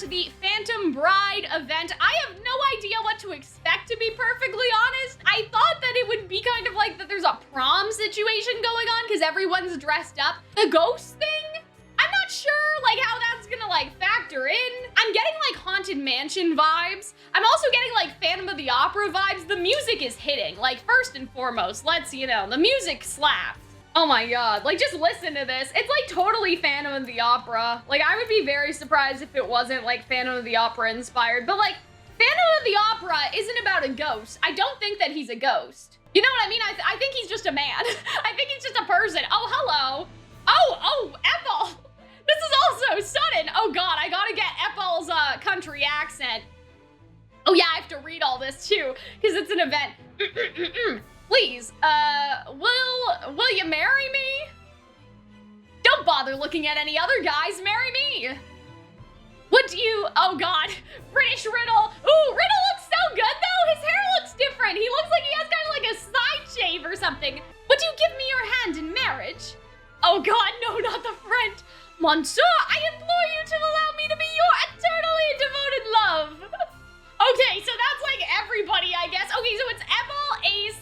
to the Phantom Bride event. I have no idea what to expect, to be perfectly honest. I thought that it would be kind of like that there's a prom situation going on because everyone's dressed up. The ghost thing, I'm not sure like how that's gonna like factor in. I'm getting like Haunted Mansion vibes. I'm also getting like Phantom of the Opera vibes. The music is hitting, like first and foremost, the music slaps. Oh my god, like just listen to this. It's like totally Phantom of the Opera. Like I would be very surprised if it wasn't like Phantom of the Opera inspired, but like Phantom of the Opera isn't about a ghost. I don't think that he's a ghost. You know what I mean? I think he's just a man. I think he's just a person. Oh, hello. Oh, Ethel. This is also sudden. Oh god, I gotta get Ethel's country accent. Oh yeah, I have to read all this too, because it's an event. Please, will you marry me? Don't bother looking at any other guys, marry me. Would you, oh god, British Riddle. Ooh, Riddle looks so good though. His hair looks different. He looks like he has kind of like a side shave or something. Would you give me your hand in marriage? Oh god, no, not the friend. Monsieur, I implore you to allow me to be your eternally devoted love. Okay, so that's like everybody, I guess. Okay, so it's Ethel, Ace,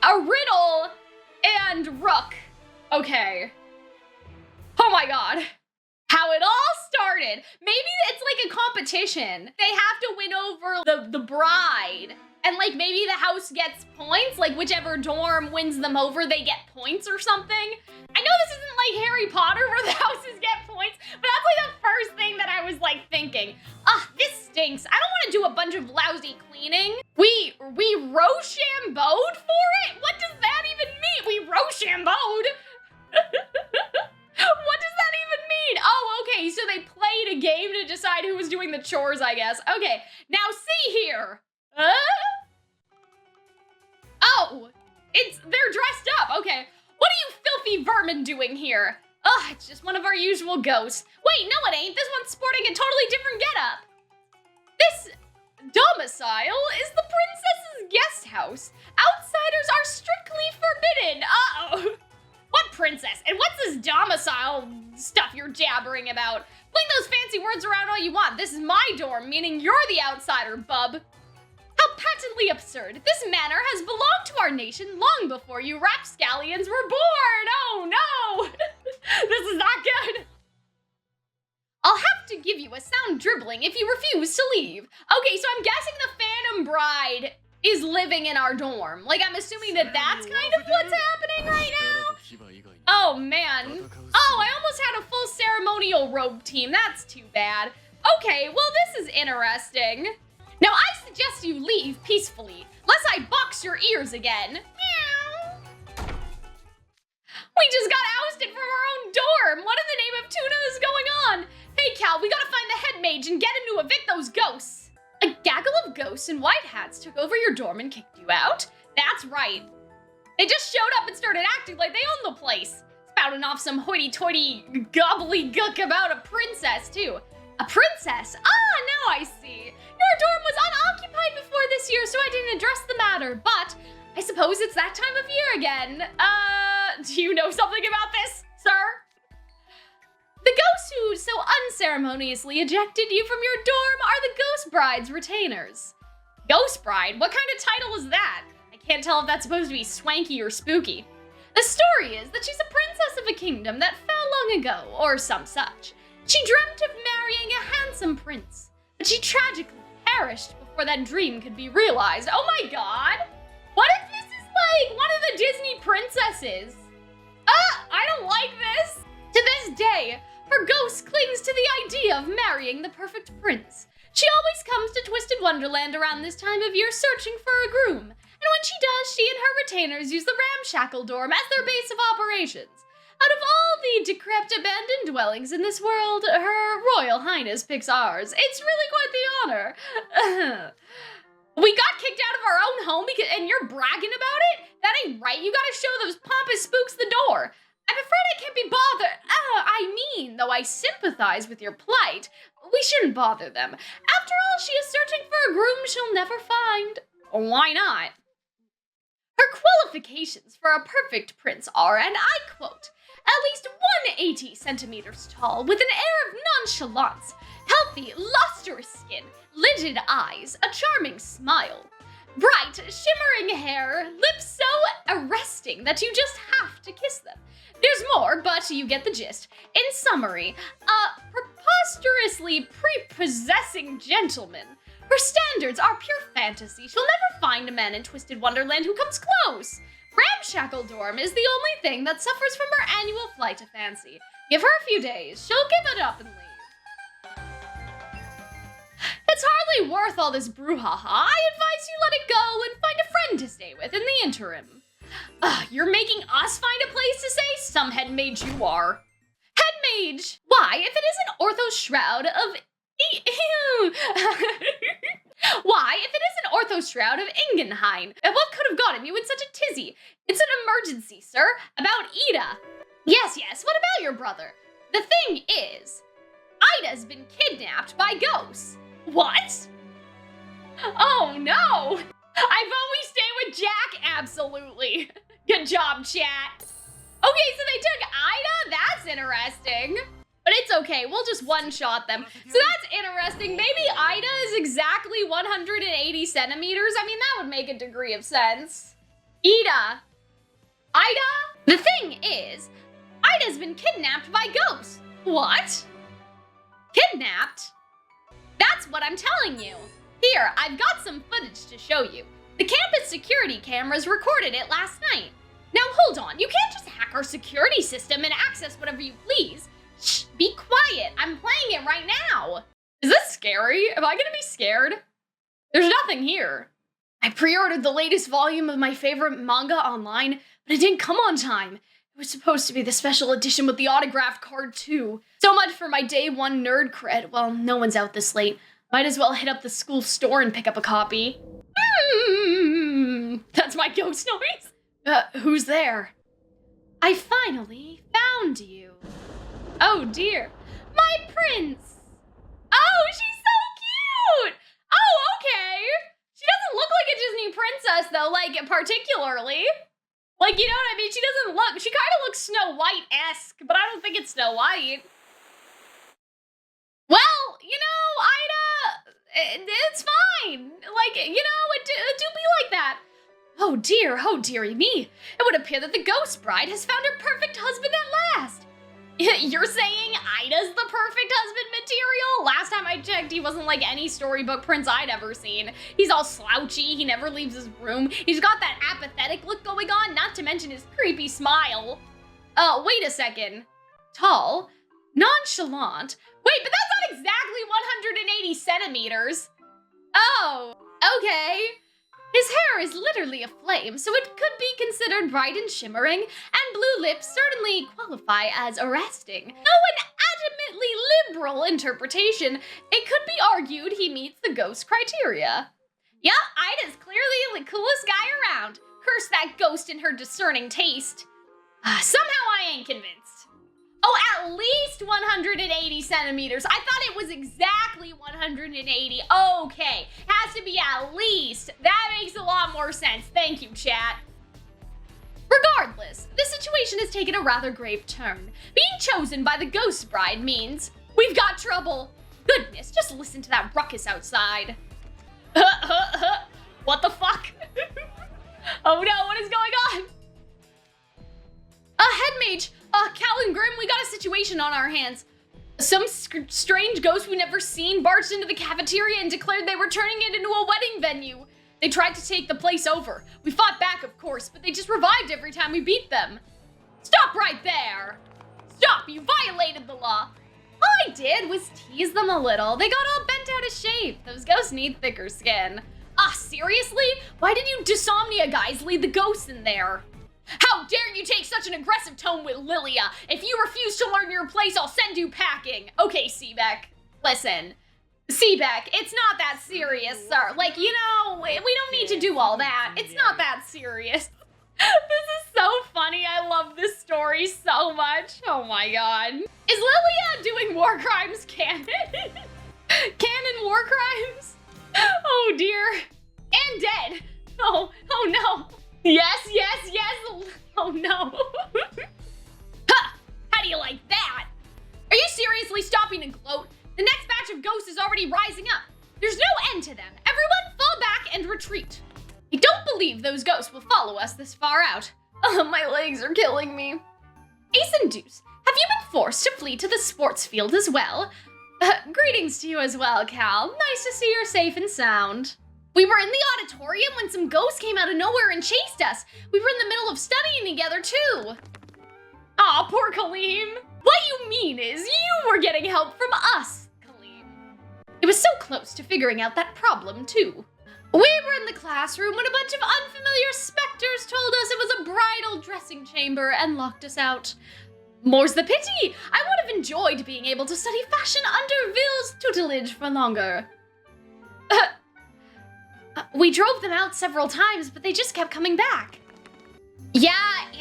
a Riddle, and Rook. Okay. Oh my god. How it all started. Maybe it's like a competition. They have to win over the bride. And like maybe the house gets points, like whichever dorm wins them over, they get points or something. I know this isn't like Harry Potter where the houses get points, but that's like the first thing that I was like thinking. Ugh, this stinks. I don't want to do a bunch of lousy cleaning. We Rochambeaued for it? What does that even mean? We Rochambeaued? What does that even mean? Oh, okay, so they played a game to decide who was doing the chores, I guess. Okay, now see here. Oh, they're dressed up, okay. What are you filthy vermin doing here? Ugh, it's just one of our usual ghosts. Wait, no it ain't. This one's sporting a totally different getup. This domicile is the princess's guest house. Outsiders are strictly forbidden. Uh-oh. What princess? And what's this domicile stuff you're jabbering about? Fling those fancy words around all you want. This is my dorm, meaning you're the outsider, bub. How patently absurd. This manor has belonged to our nation long before you rapscallions were born. Oh no! This is not good. I'll have to give you a sound dribbling if you refuse to leave. Okay, so I'm guessing the Phantom Bride is living in our dorm. Like, I'm assuming that that's kind of what's happening right now. Oh man. Oh, I almost had a full ceremonial robe team. That's too bad. Okay, well this is interesting. Now I suggest you leave peacefully, lest I box your ears again. Meow. We just got ousted from our own dorm. What in the name of tuna is going on? Hey Cal, we gotta find the head mage and get him to evict those ghosts. A gaggle of ghosts in white hats took over your dorm and kicked you out? That's right. They just showed up and started acting like they own the place. Spouting off some hoity-toity gobbledygook about a princess too. A princess? Ah, now I see. Your dorm was unoccupied before this year, so I didn't address the matter, but I suppose it's that time of year again. Do you know something about this, sir? The ghosts who so unceremoniously ejected you from your dorm are the Ghost Bride's retainers. Ghost Bride? What kind of title is that? I can't tell if that's supposed to be swanky or spooky. The story is that she's a princess of a kingdom that fell long ago, or some such. She dreamt of marrying a handsome prince, but she tragically perished before that dream could be realized. Oh my god! What if this is like one of the Disney princesses? I don't like this! To this day, her ghost clings to the idea of marrying the perfect prince. She always comes to Twisted Wonderland around this time of year searching for a groom, and when she does, she and her retainers use the ramshackle dorm as their base of operations. Out of all the decrepit abandoned dwellings in this world, Her Royal Highness picks ours. It's really quite the honor. We got kicked out of our own home and you're bragging about it? That ain't right. You gotta show those pompous spooks the door. I'm afraid I can't be bothered. Though I sympathize with your plight, we shouldn't bother them. After all, she is searching for a groom she'll never find. Why not? Her qualifications for a perfect prince are, and I quote, at least 180 centimeters tall, with an air of nonchalance, Healthy, lustrous skin, lidded eyes, a charming smile. Bright, shimmering hair, lips so arresting that you just have to kiss them. There's more, but you get the gist. In summary, a preposterously prepossessing gentleman. Her standards are pure fantasy. She'll never find a man in Twisted Wonderland who comes close. Ramshackle Dorm is the only thing that suffers from her annual flight of fancy. Give her a few days, she'll give it up and leave. It's hardly worth all this brouhaha. I advise you let it go and find a friend to stay with in the interim. You're making us find a place to stay? Some head mage you are. Head mage! Why, if it isn't Ortho's shroud of... Why, if it isn't Ortho's shroud of Ingenheim? And what could have gotten you in such a tizzy? It's an emergency, sir. About Ida. Yes, what about your brother? The thing is, Ida's been kidnapped by ghosts. What? Oh no! I vote we stay with Jack, absolutely. Good job, chat. Okay, so they took Ida? That's interesting. But it's okay, we'll just one-shot them. So that's interesting. Maybe Ida is exactly 180 centimeters. I mean, that would make a degree of sense. Ida? The thing is, Ida's been kidnapped by ghosts. What? Kidnapped? That's what I'm telling you. Here, I've got some footage to show you. The campus security cameras recorded it last night. Now hold on, you can't just hack our security system and access whatever you please. Shh, be quiet, I'm playing it right now. Is this scary? Am I gonna be scared? There's nothing here. I pre-ordered the latest volume of my favorite manga online, but it didn't come on time. It was supposed to be the special edition with the autographed card too. So much for my day one nerd cred. Well, no one's out this late. Might as well hit up the school store and pick up a copy. That's my ghost noise. Who's there? I finally found you. Oh dear. My prince. Oh, she's so cute. Oh, okay. She doesn't look like a Disney princess though, like particularly. Like, you know what I mean? She doesn't look, she kind of looks Snow White-esque, but I don't think it's Snow White. Well, you know, Ida, it's fine. Like, you know, it do be like that. Oh dearie me. It would appear that the ghost bride has found her perfect husband at last. You're saying Ida's the perfect husband material? Last time I checked, he wasn't like any storybook prince I'd ever seen. He's all slouchy, he never leaves his room. He's got that apathetic look going on, not to mention his creepy smile. Oh, wait a second. Tall, nonchalant. Wait, but that's not exactly 180 centimeters. Oh, okay. His hair is literally aflame, so it could be considered bright and shimmering, and blue lips certainly qualify as arresting. Though an adamantly liberal interpretation, it could be argued he meets the ghost criteria. Yeah, Ida's clearly the coolest guy around. Curse that ghost and her discerning taste. Somehow I ain't convinced. Oh, at least 180 centimeters. I thought it was exactly 180. Okay, has to be at least. That makes a lot more sense. Thank you, chat. Regardless, the situation has taken a rather grave turn. Being chosen by the ghost bride means we've got trouble. Goodness, just listen to that ruckus outside. What the fuck? Oh no, what is going on? Head mage, Calxiyn Grim, we got a situation on our hands. Some strange ghost we've never seen barged into the cafeteria and declared they were turning it into a wedding venue. They tried to take the place over. We fought back, of course, but they just revived every time we beat them. Stop right there. Stop, you violated the law. All I did was tease them a little. They got all bent out of shape. Those ghosts need thicker skin. Seriously? Why did you Dysomnia guys lead the ghosts in there? How dare you take such an aggressive tone with Lilia? If you refuse to learn your place, I'll send you packing. Okay, Seebeck, listen. Seebeck, it's not that serious, sir. Like, you know, we don't need to do all that. It's not that serious. This is so funny. I love this story so much. Oh my god. Is Lilia doing war crimes canon? Canon war crimes? Oh dear. And dead. Oh no. Yes. Oh no. Ha! How do you like that? Are you seriously stopping to gloat? The next batch of ghosts is already rising up. There's no end to them. Everyone fall back and retreat. I don't believe those ghosts will follow us this far out. Oh, my legs are killing me. Ace and Deuce, have you been forced to flee to the sports field as well? Greetings to you as well, Cal. Nice to see you're safe and sound. We were in the auditorium when some ghosts came out of nowhere and chased us. We were in the middle of studying together, too. Aw, poor Calxiyn. What you mean is you were getting help from us, Calxiyn. It was so close to figuring out that problem, too. We were in the classroom when a bunch of unfamiliar specters told us it was a bridal dressing chamber and locked us out. More's the pity! I would have enjoyed being able to study fashion under Ville's tutelage for longer. We drove them out several times, but they just kept coming back. Yeah,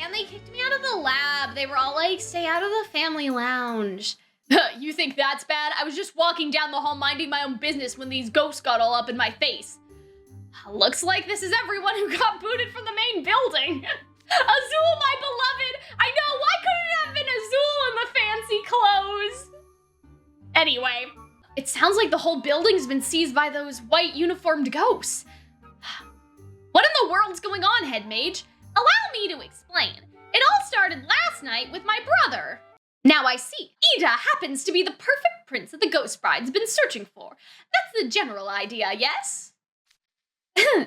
and they kicked me out of the lab. They were all like, stay out of the family lounge. You think that's bad? I was just walking down the hall minding my own business when these ghosts got all up in my face. Looks like this is everyone who got booted from the main building. Azul, my beloved! I know, why couldn't it have been Azul in the fancy clothes? Anyway, it sounds like the whole building's been seized by those white uniformed ghosts. What in the world's going on, Head Mage? Allow me to explain. It all started last night with my brother. Now I see. Idia happens to be the perfect prince that the Ghost Bride's been searching for. That's the general idea, yes? Idia,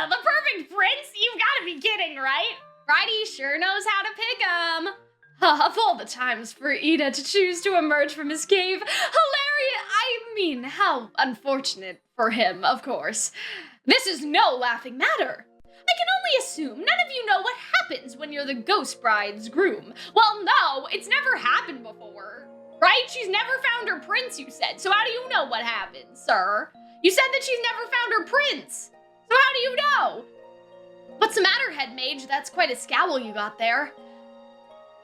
the perfect prince? You've gotta be kidding, right? Frighty sure knows how to pick 'em. Of all the times for Idia to choose to emerge from his cave, hilarious, I mean, how unfortunate for him, of course. This is no laughing matter. I can only assume none of you know what happens when you're the Ghost Bride's groom. Well, no, it's never happened before. Right? She's never found her prince, you said. So how do you know what happened, sir? You said that she's never found her prince. So how do you know? What's the matter, Head Mage? That's quite a scowl you got there.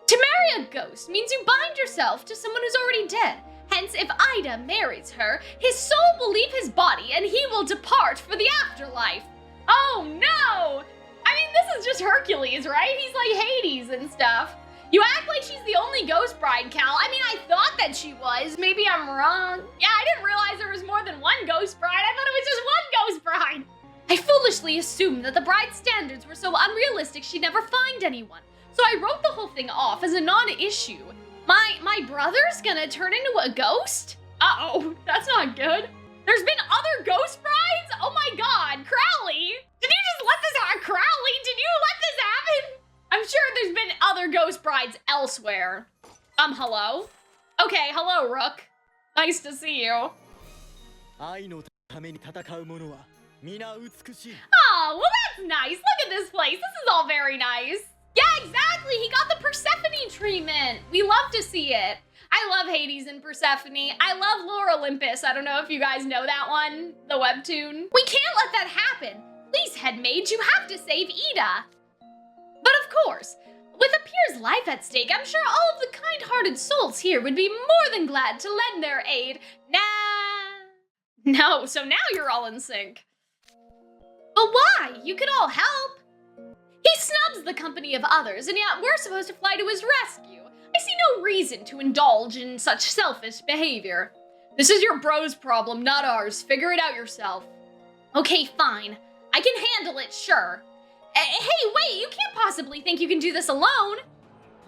To marry a ghost means you bind yourself to someone who's already dead. Hence, if Idia marries her, his soul will leave his body and he will depart for the afterlife. Oh no! I mean, this is just Hercules, right? He's like Hades and stuff. You act like she's the only Ghost Bride, Cal. I mean, I thought that she was. Maybe I'm wrong. Yeah, I didn't realize there was more than one Ghost Bride. I thought it was just one Ghost Bride. I foolishly assumed that the bride's standards were so unrealistic she'd never find anyone. So I wrote the whole thing off as a non-issue. My brother's gonna turn into a ghost? Uh-oh, that's not good. There's been other Ghost Brides? Oh my god, Crowley! Did you just let this happen? Crowley, did you let this happen? I'm sure there's been other Ghost Brides elsewhere. Hello? Okay, hello, Rook. Nice to see you. Oh, well that's nice. Look at this place. This is all very nice. Yeah, exactly. He got the Persephone treatment. We love to see it. I love Hades and Persephone. I love Lore Olympus. I don't know if you guys know that one, the webtoon. We can't let that happen. Please, Head Mage, you have to save Idia. But of course, with a peer's life at stake, I'm sure all of the kind-hearted souls here would be more than glad to lend their aid. No, so now you're all in sync. But why? You could all help. He snubs the company of others, and yet we're supposed to fly to his rescue. I see no reason to indulge in such selfish behavior. This is your bro's problem, not ours. Figure it out yourself. Okay, fine. I can handle it, sure. Hey, wait, you can't possibly think you can do this alone.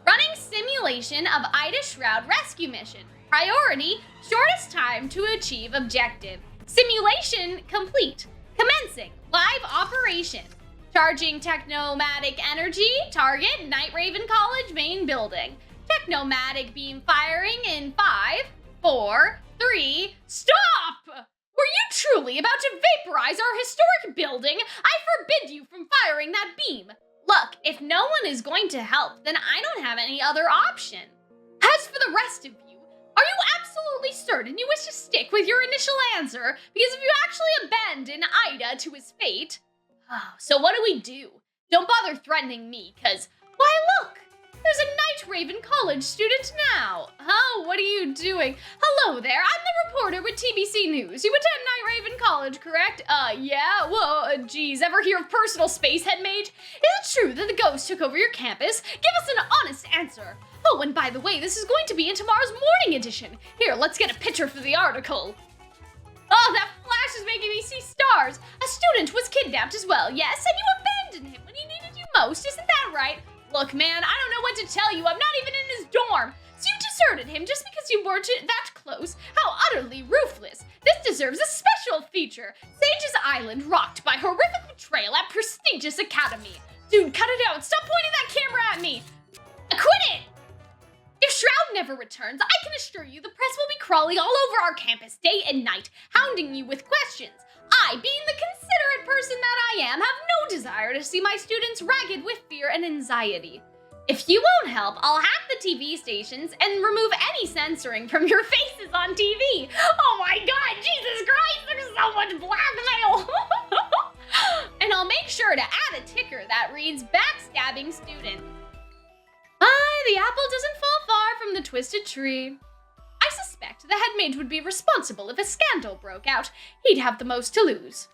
Running simulation of Ida Shroud rescue mission. Priority, shortest time to achieve objective. Simulation complete. Commencing, live operation. Charging Technomatic energy, target, Night Raven College main building. Technomatic beam firing in 5, 4, 3, stop! Were you truly about to vaporize our historic building? I forbid you from firing that beam. Look, if no one is going to help, then I don't have any other option. As for the rest of you, are you absolutely certain you wish to stick with your initial answer? Because if you actually abandon Ida to his fate... Oh, so what do? Don't bother threatening me, cause, why look, there's a Night Raven College student now. Oh, what are you doing? Hello there, I'm the reporter with TBC News. You attend Night Raven College, correct? Yeah, whoa, geez, ever hear of personal space, Head Mage? Is it true that the ghost took over your campus? Give us an honest answer. Oh, and by the way, this is going to be in tomorrow's morning edition. Here, let's get a picture for the article. Oh, that flash is making me see stars. A student was kidnapped as well, yes, and you abandoned him when he needed you most, isn't that right? Look, man, I don't know what to tell you. I'm not even in his dorm. So you deserted him just because you weren't that close? How utterly ruthless. This deserves a special feature. Sage's Island rocked by horrific betrayal at prestigious academy. Dude, cut it out. Stop pointing that camera at me. Quit it! If Shroud never returns, I can assure you the press will be crawling all over our campus day and night, hounding you with questions. I, being the considerate person that I am, have no desire to see my students ragged with fear and anxiety. If you won't help, I'll hack the TV stations and remove any censoring from your faces on TV. Oh my god, Jesus Christ, there's so much blackmail! And I'll make sure to add a ticker that reads Backstabbing Student. The apple doesn't fall far from the twisted tree. I suspect the headmaid would be responsible if a scandal broke out. He'd have the most to lose.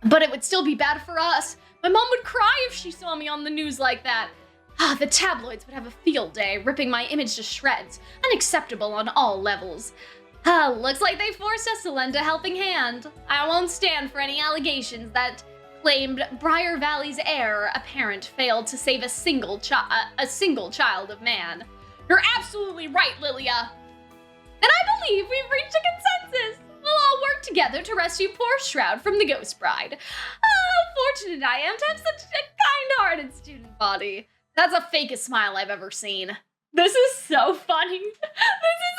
But it would still be bad for us. My mom would cry if she saw me on the news like that. The tabloids would have a field day, ripping my image to shreds. Unacceptable on all levels. Looks like they forced us to lend a helping hand. I won't stand for any allegations that claimed Briar Valley's heir apparent failed to save a single child of man. You're absolutely right, Lilia. And I believe we've reached a consensus. We'll all work together to rescue poor Shroud from the Ghost Bride. How fortunate I am to have such a kind-hearted student body. That's the fakest smile I've ever seen. This is so funny. This is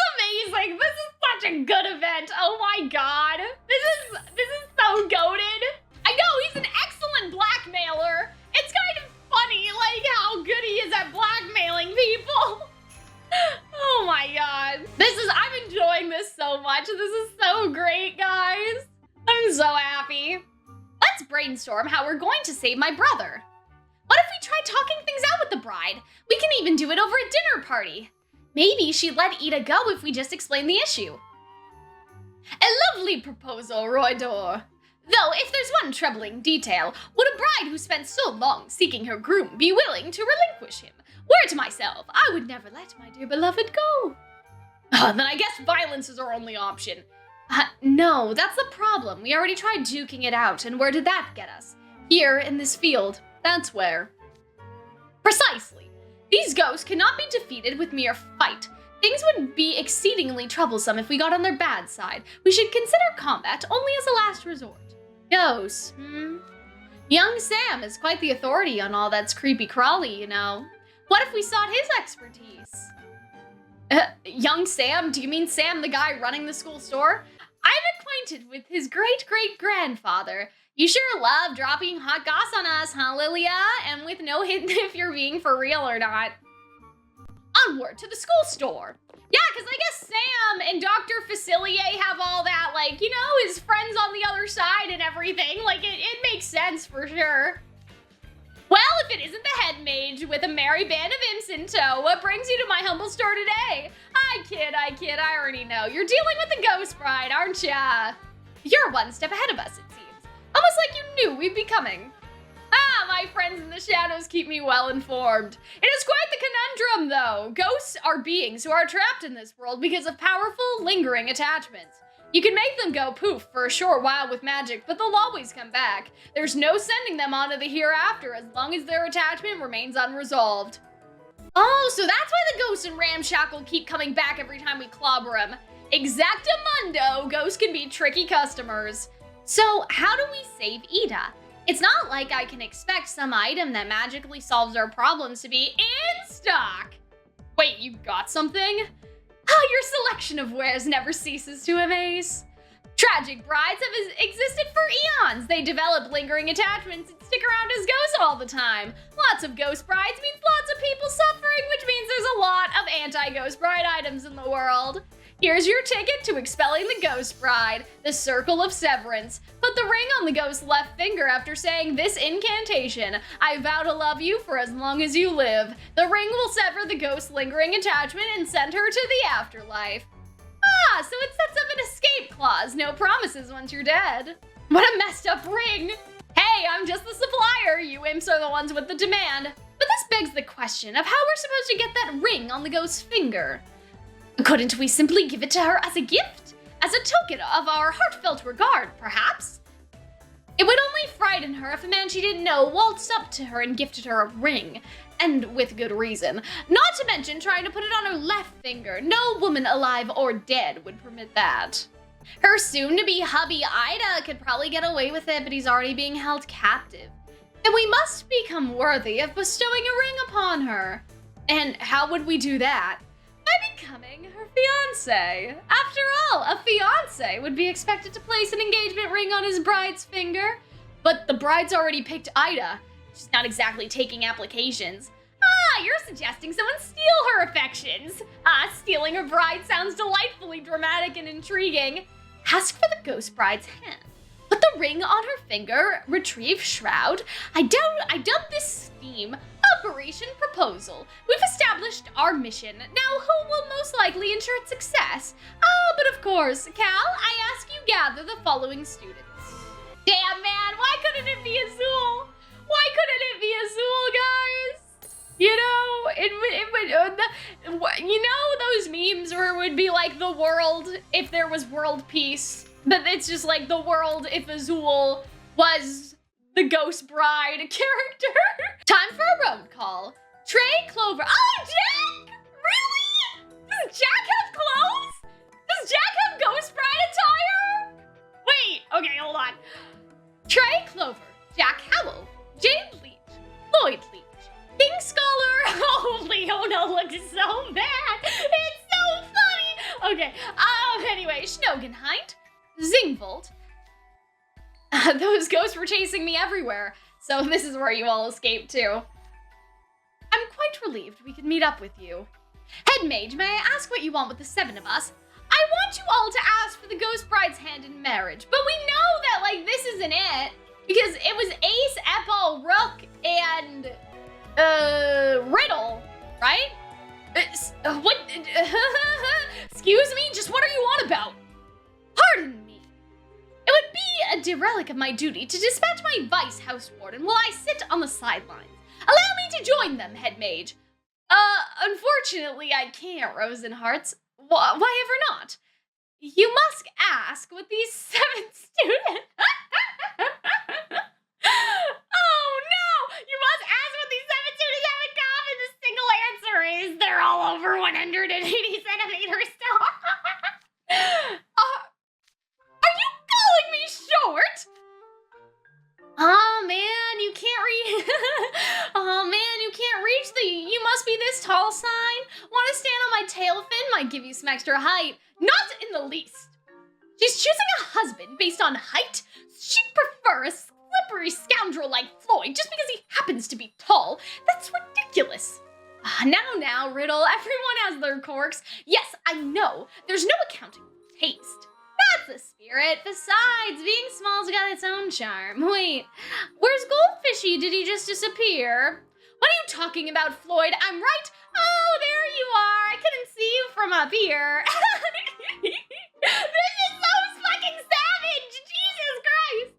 amazing. This is such a good event. Oh my god. This is so goated. I know, he's an excellent blackmailer. It's kind of funny, like, how good he is at blackmailing people. Oh my god. I'm enjoying this so much. This is so great, guys. I'm so happy. Let's brainstorm how we're going to save my brother. What if we try talking things out with the bride? We can even do it over a dinner party. Maybe she'd let Ida go if we just explain the issue. A lovely proposal, Roy Dor. Though, if there's one troubling detail, would a bride who spent so long seeking her groom be willing to relinquish him? Were to myself, I would never let my dear beloved go. Then I guess violence is our only option. No, that's the problem. We already tried duking it out, and where did that get us? Here, in this field. That's where. Precisely. These ghosts cannot be defeated with mere fight. Things would be exceedingly troublesome if we got on their bad side. We should consider combat only as a last resort. Ghosts, Young Sam is quite the authority on all that's creepy-crawly, you know. What if we sought his expertise? Young Sam? Do you mean Sam, the guy running the school store? I'm acquainted with his great-great-grandfather. You sure love dropping hot goss on us, huh, Lilia? And with no hint if you're being for real or not. Onward to the school store. Yeah, because I guess Sam and Dr. Facilier have all that, like, you know, his friends on the other side and everything. Like, it makes sense for sure. Well, if it isn't the head mage with a merry band of imps in tow, what brings you to my humble store today? I kid, I already know. You're dealing with the Ghost Bride, aren't ya? You're one step ahead of us, it seems. Almost like you knew we'd be coming. My friends in the shadows keep me well informed. It is quite the conundrum, though. Ghosts are beings who are trapped in this world because of powerful, lingering attachments. You can make them go poof for a short while with magic, but they'll always come back. There's no sending them on to the hereafter as long as their attachment remains unresolved. Oh, so that's why the ghosts in Ramshackle keep coming back every time we clobber them. Exactamundo, ghosts can be tricky customers. So how do we save Ida? It's not like I can expect some item that magically solves our problems to be in stock. Wait, you got something? Your selection of wares never ceases to amaze. Tragic brides have existed for eons. They develop lingering attachments and stick around as ghosts all the time. Lots of ghost brides means lots of people suffering, which means there's a lot of anti-ghost bride items in the world. Here's your ticket to expelling the Ghost Bride, the Circle of Severance. Put the ring on the ghost's left finger after saying this incantation. I vow to love you for as long as you live. The ring will sever the ghost's lingering attachment and send her to the afterlife. So it sets up an escape clause. No promises once you're dead. What a messed up ring. Hey, I'm just the supplier. You imps are the ones with the demand. But this begs the question of how we're supposed to get that ring on the ghost's finger. Couldn't we simply give it to her as a gift? As a token of our heartfelt regard, perhaps? It would only frighten her if a man she didn't know waltzed up to her and gifted her a ring. And with good reason. Not to mention trying to put it on her left finger. No woman alive or dead would permit that. Her soon-to-be hubby Ida could probably get away with it, but he's already being held captive. Then we must become worthy of bestowing a ring upon her. And how would we do that? By becoming her fiancé. After all, a fiancé would be expected to place an engagement ring on his bride's finger. But the bride's already picked Ida. She's not exactly taking applications. You're suggesting someone steal her affections. Stealing her bride sounds delightfully dramatic and intriguing. Ask for the ghost bride's hand. Put the ring on her finger, retrieve shroud. I doubt this scheme. Operation Proposal. We've established our mission. Now who will most likely ensure its success? But of course, Cal, I ask you gather the following students. Damn man, why couldn't it be Azul? Why couldn't it be Azul, guys? You know, it would, you know those memes where it would be like the world if there was world peace, but it's just like the world if Azul was the ghost bride character. Time for a road call. Trey Clover. Oh, Jack! Really? Does Jack have clothes? Does Jack have ghost bride attire? Wait, okay, hold on. Trey Clover, Jack Howell, Jade Leach, Lloyd Leach, King Scholar. Oh, Leona looks so bad. It's so funny. Okay, anyway, Schnogenheit, Zingvold. Those ghosts were chasing me everywhere, so this is where you all escaped to. I'm quite relieved we could meet up with you. Head mage, may I ask what you want with the 7 of us? I want you all to ask for the ghost bride's hand in marriage, but we know that, like, this isn't it, because it was Ace, Eppo, Rook, and, Riddle, right? What? Excuse me? Just what are you on about? Pardon me. It would be a derelict of my duty to dispatch my vice house warden while I sit on the sidelines. Allow me to join them, head mage. Unfortunately, I can't, Rosenhearts. Why ever not? You must ask what these 7 students... Oh no! You must ask what these 7 students have in common. The single answer is they're all over 180 centimeters tall. Are you calling me short? Oh man, you can't read. Oh man, you can't reach the "you must be this tall" sign. Want to stand on my tail fin? Might give you some extra height. Not in the least. She's choosing a husband based on height. She'd prefer a slippery scoundrel like Floyd just because he happens to be tall. That's ridiculous. Now, Riddle. Everyone has their quirks. Yes, I know. There's no accounting for taste. That's the spirit. Besides, being small's got its own charm. Wait, where's Goldfishy? Did he just disappear? What are you talking about, Floyd? I'm right. Oh, there you are. I couldn't see you from up here. This is so fucking savage. Jesus Christ.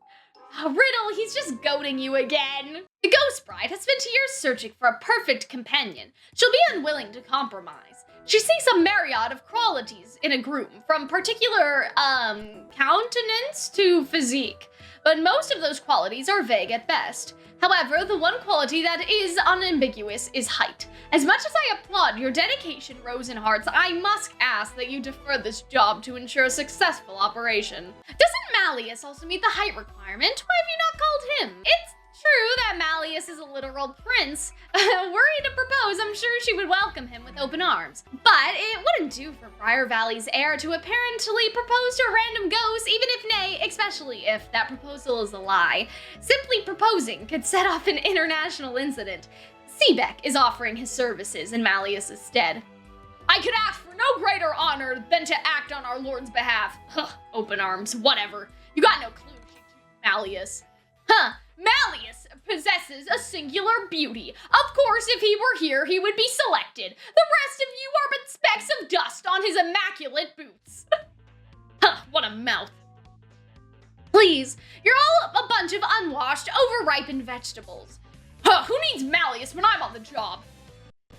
Riddle, he's just goading you again. The ghost bride has spent years searching for a perfect companion. She'll be unwilling to compromise. She sees a myriad of qualities in a groom, from particular, countenance to physique. But most of those qualities are vague at best. However, the one quality that is unambiguous is height. As much as I applaud your dedication, Rosenhearts, I must ask that you defer this job to ensure a successful operation. Doesn't Malleus also meet the height requirement? Why have you not called him? It's true that Malleus is a literal prince. Were he to propose, I'm sure she would welcome him with open arms. But it wouldn't do for Briar Valley's heir to apparently propose to a random ghost, even if nay, especially if that proposal is a lie. Simply proposing could set off an international incident. Seebeck is offering his services in Malleus's stead. I could ask for no greater honor than to act on our lord's behalf. Huh, open arms, whatever. You got no clue, Malleus. Huh. Malleus possesses a singular beauty. Of course, if he were here, he would be selected. The rest of you are but specks of dust on his immaculate boots. Huh, what a mouth. Please, you're all a bunch of unwashed, overripened vegetables. Huh, who needs Malleus when I'm on the job?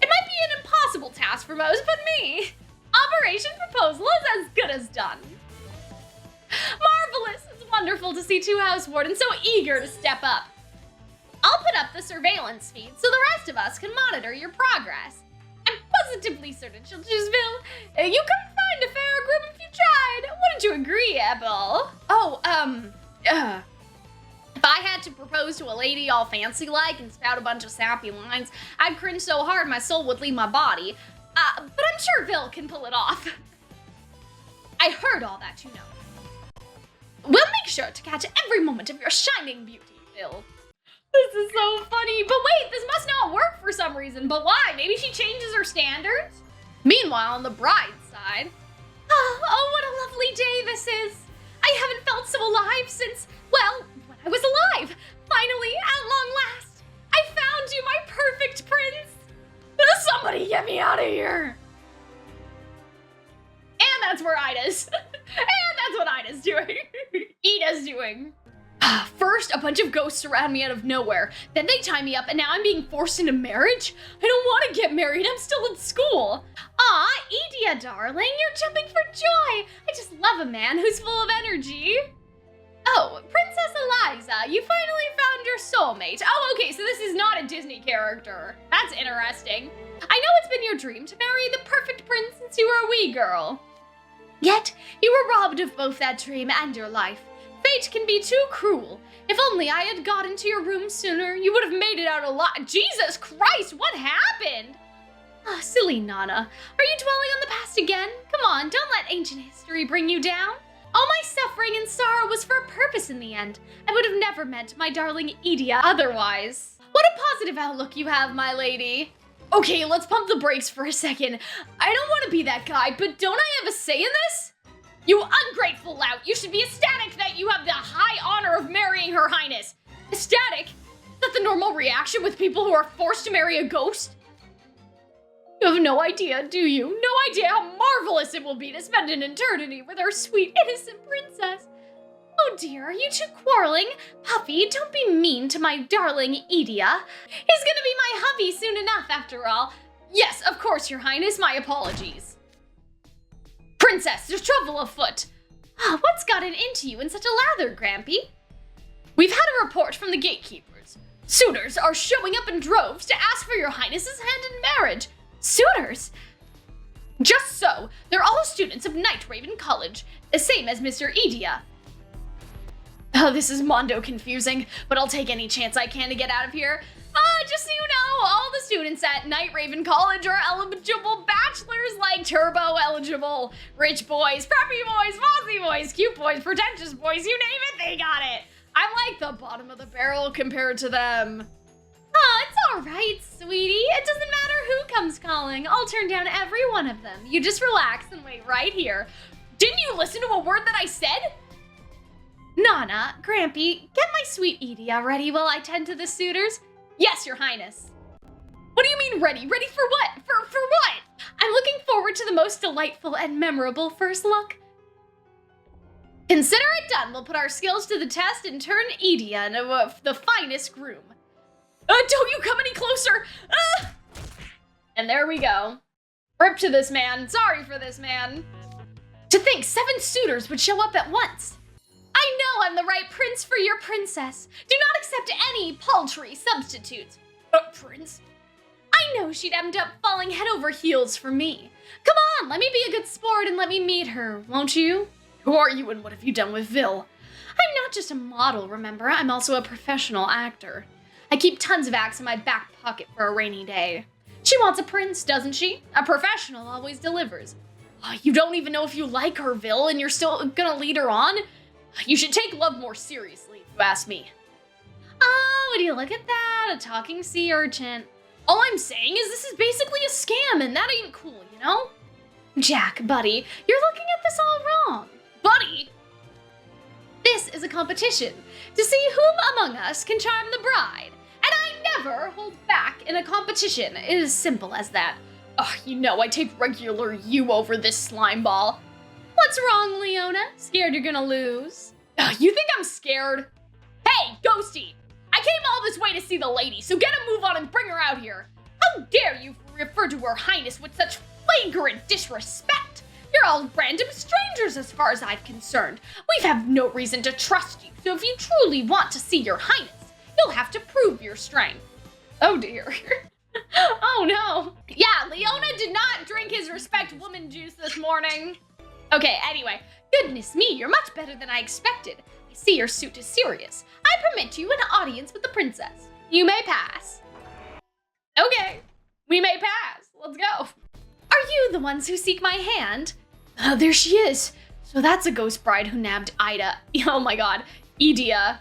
It might be an impossible task for most, but me. Operation Proposal is as good as done. Marvelous! It's wonderful to see two house wardens so eager to step up. I'll put up the surveillance feed so the rest of us can monitor your progress. I'm positively certain she'll choose Vil. You couldn't find a fairer group if you tried. Wouldn't you agree, Apple? If I had to propose to a lady all fancy-like and spout a bunch of sappy lines, I'd cringe so hard my soul would leave my body. But I'm sure Vil can pull it off. I heard all that, you know. We'll make sure to catch every moment of your shining beauty, Vil. This is so funny. But wait, this must not work for some reason. But why? Maybe she changes her standards? Meanwhile, on the bride's side. Oh, what a lovely day this is. I haven't felt so alive since, well, when I was alive. Finally, at long last, I found you, my perfect prince. Somebody get me out of here. And that's where Ida's. And that's what Ida's doing. Ida's doing. First, a bunch of ghosts surround me out of nowhere. Then they tie me up, and now I'm being forced into marriage? I don't want to get married. I'm still in school. Aw, Idia, darling, you're jumping for joy. I just love a man who's full of energy. Oh, Princess Eliza, you finally found your soulmate. Oh, okay, so this is not a Disney character. That's interesting. I know it's been your dream to marry the perfect prince since you were a wee girl. Yet, you were robbed of both that dream and your life. Fate can be too cruel. If only I had got into your room sooner, you would have made it out alive. Jesus Christ, what happened? Ah, silly Nana. Are you dwelling on the past again? Come on, don't let ancient history bring you down. All my suffering and sorrow was for a purpose in the end. I would have never met my darling Idia otherwise. What a positive outlook you have, my lady. Okay, let's pump the brakes for a second. I don't want to be that guy, but don't I have a say in this? You ungrateful lout! You should be ecstatic that you have the high honor of marrying Her Highness! Ecstatic? Is that the normal reaction with people who are forced to marry a ghost? You have no idea, do you? No idea how marvelous it will be to spend an eternity with our sweet, innocent princess! Oh dear, are you two quarreling? Puffy, don't be mean to my darling Idia. He's gonna be my hubby soon enough, after all. Yes, of course, Your Highness, my apologies. Princess, there's trouble afoot. What's gotten into you in such a lather, Grampy? We've had a report from the gatekeepers. Suitors are showing up in droves to ask for Your Highness's hand in marriage. Suitors? Just so. They're all students of Night Raven College, the same as Mr. Idia. Oh, this is mondo confusing, but I'll take any chance I can to get out of here. Just so you know, all the students at Night Raven College are eligible bachelors, like turbo eligible, rich boys, preppy boys, bossy boys, cute boys, pretentious boys, you name it, they got it. I'm like the bottom of the barrel compared to them. It's all right, sweetie. It doesn't matter who comes calling. I'll turn down every one of them. You just relax and wait right here. Didn't you listen to a word that I said? Nana, Grampy, get my sweet Idia ready while I tend to the suitors. Yes, Your Highness. What do you mean ready? Ready for what? For what? I'm looking forward to the most delightful and memorable first look. Consider it done. We'll put our skills to the test and turn Idia into the finest groom. Don't you come any closer! And there we go. Rip to this man. Sorry for this man. To think 7 suitors would show up at once. I know I'm the right prince for your princess. Do not accept any paltry substitutes. Prince? I know she'd end up falling head over heels for me. Come on, let me be a good sport and let me meet her, won't you? Who are you and what have you done with Vil? I'm not just a model, remember? I'm also a professional actor. I keep tons of acts in my back pocket for a rainy day. She wants a prince, doesn't she? A professional always delivers. You don't even know if you like her, Vil, and you're still gonna lead her on? You should take love more seriously, if you ask me. Oh, would you look at that? A talking sea urchin. All I'm saying is this is basically a scam, and that ain't cool, you know? Jack, buddy, you're looking at this all wrong. Buddy? This is a competition to see whom among us can charm the bride. And I never hold back in a competition. It is simple as that. You know, I take regular you over this slime ball. What's wrong, Leona? Scared you're gonna lose? You think I'm scared? Hey, Ghosty! I came all this way to see the lady, so get a move on and bring her out here. How dare you refer to Her Highness with such flagrant disrespect? You're all random strangers as far as I'm concerned. We have no reason to trust you, so if you truly want to see Your Highness, you'll have to prove your strength. Oh dear. Oh no. Yeah, Leona did not drink his respect woman juice this morning. Okay, anyway. Goodness me, you're much better than I expected. I see your suit is serious. I permit you an audience with the princess. You may pass. Okay, we may pass. Let's go. Are you the ones who seek my hand? There she is. So that's a ghost bride who nabbed Ida. Oh my god, Idia.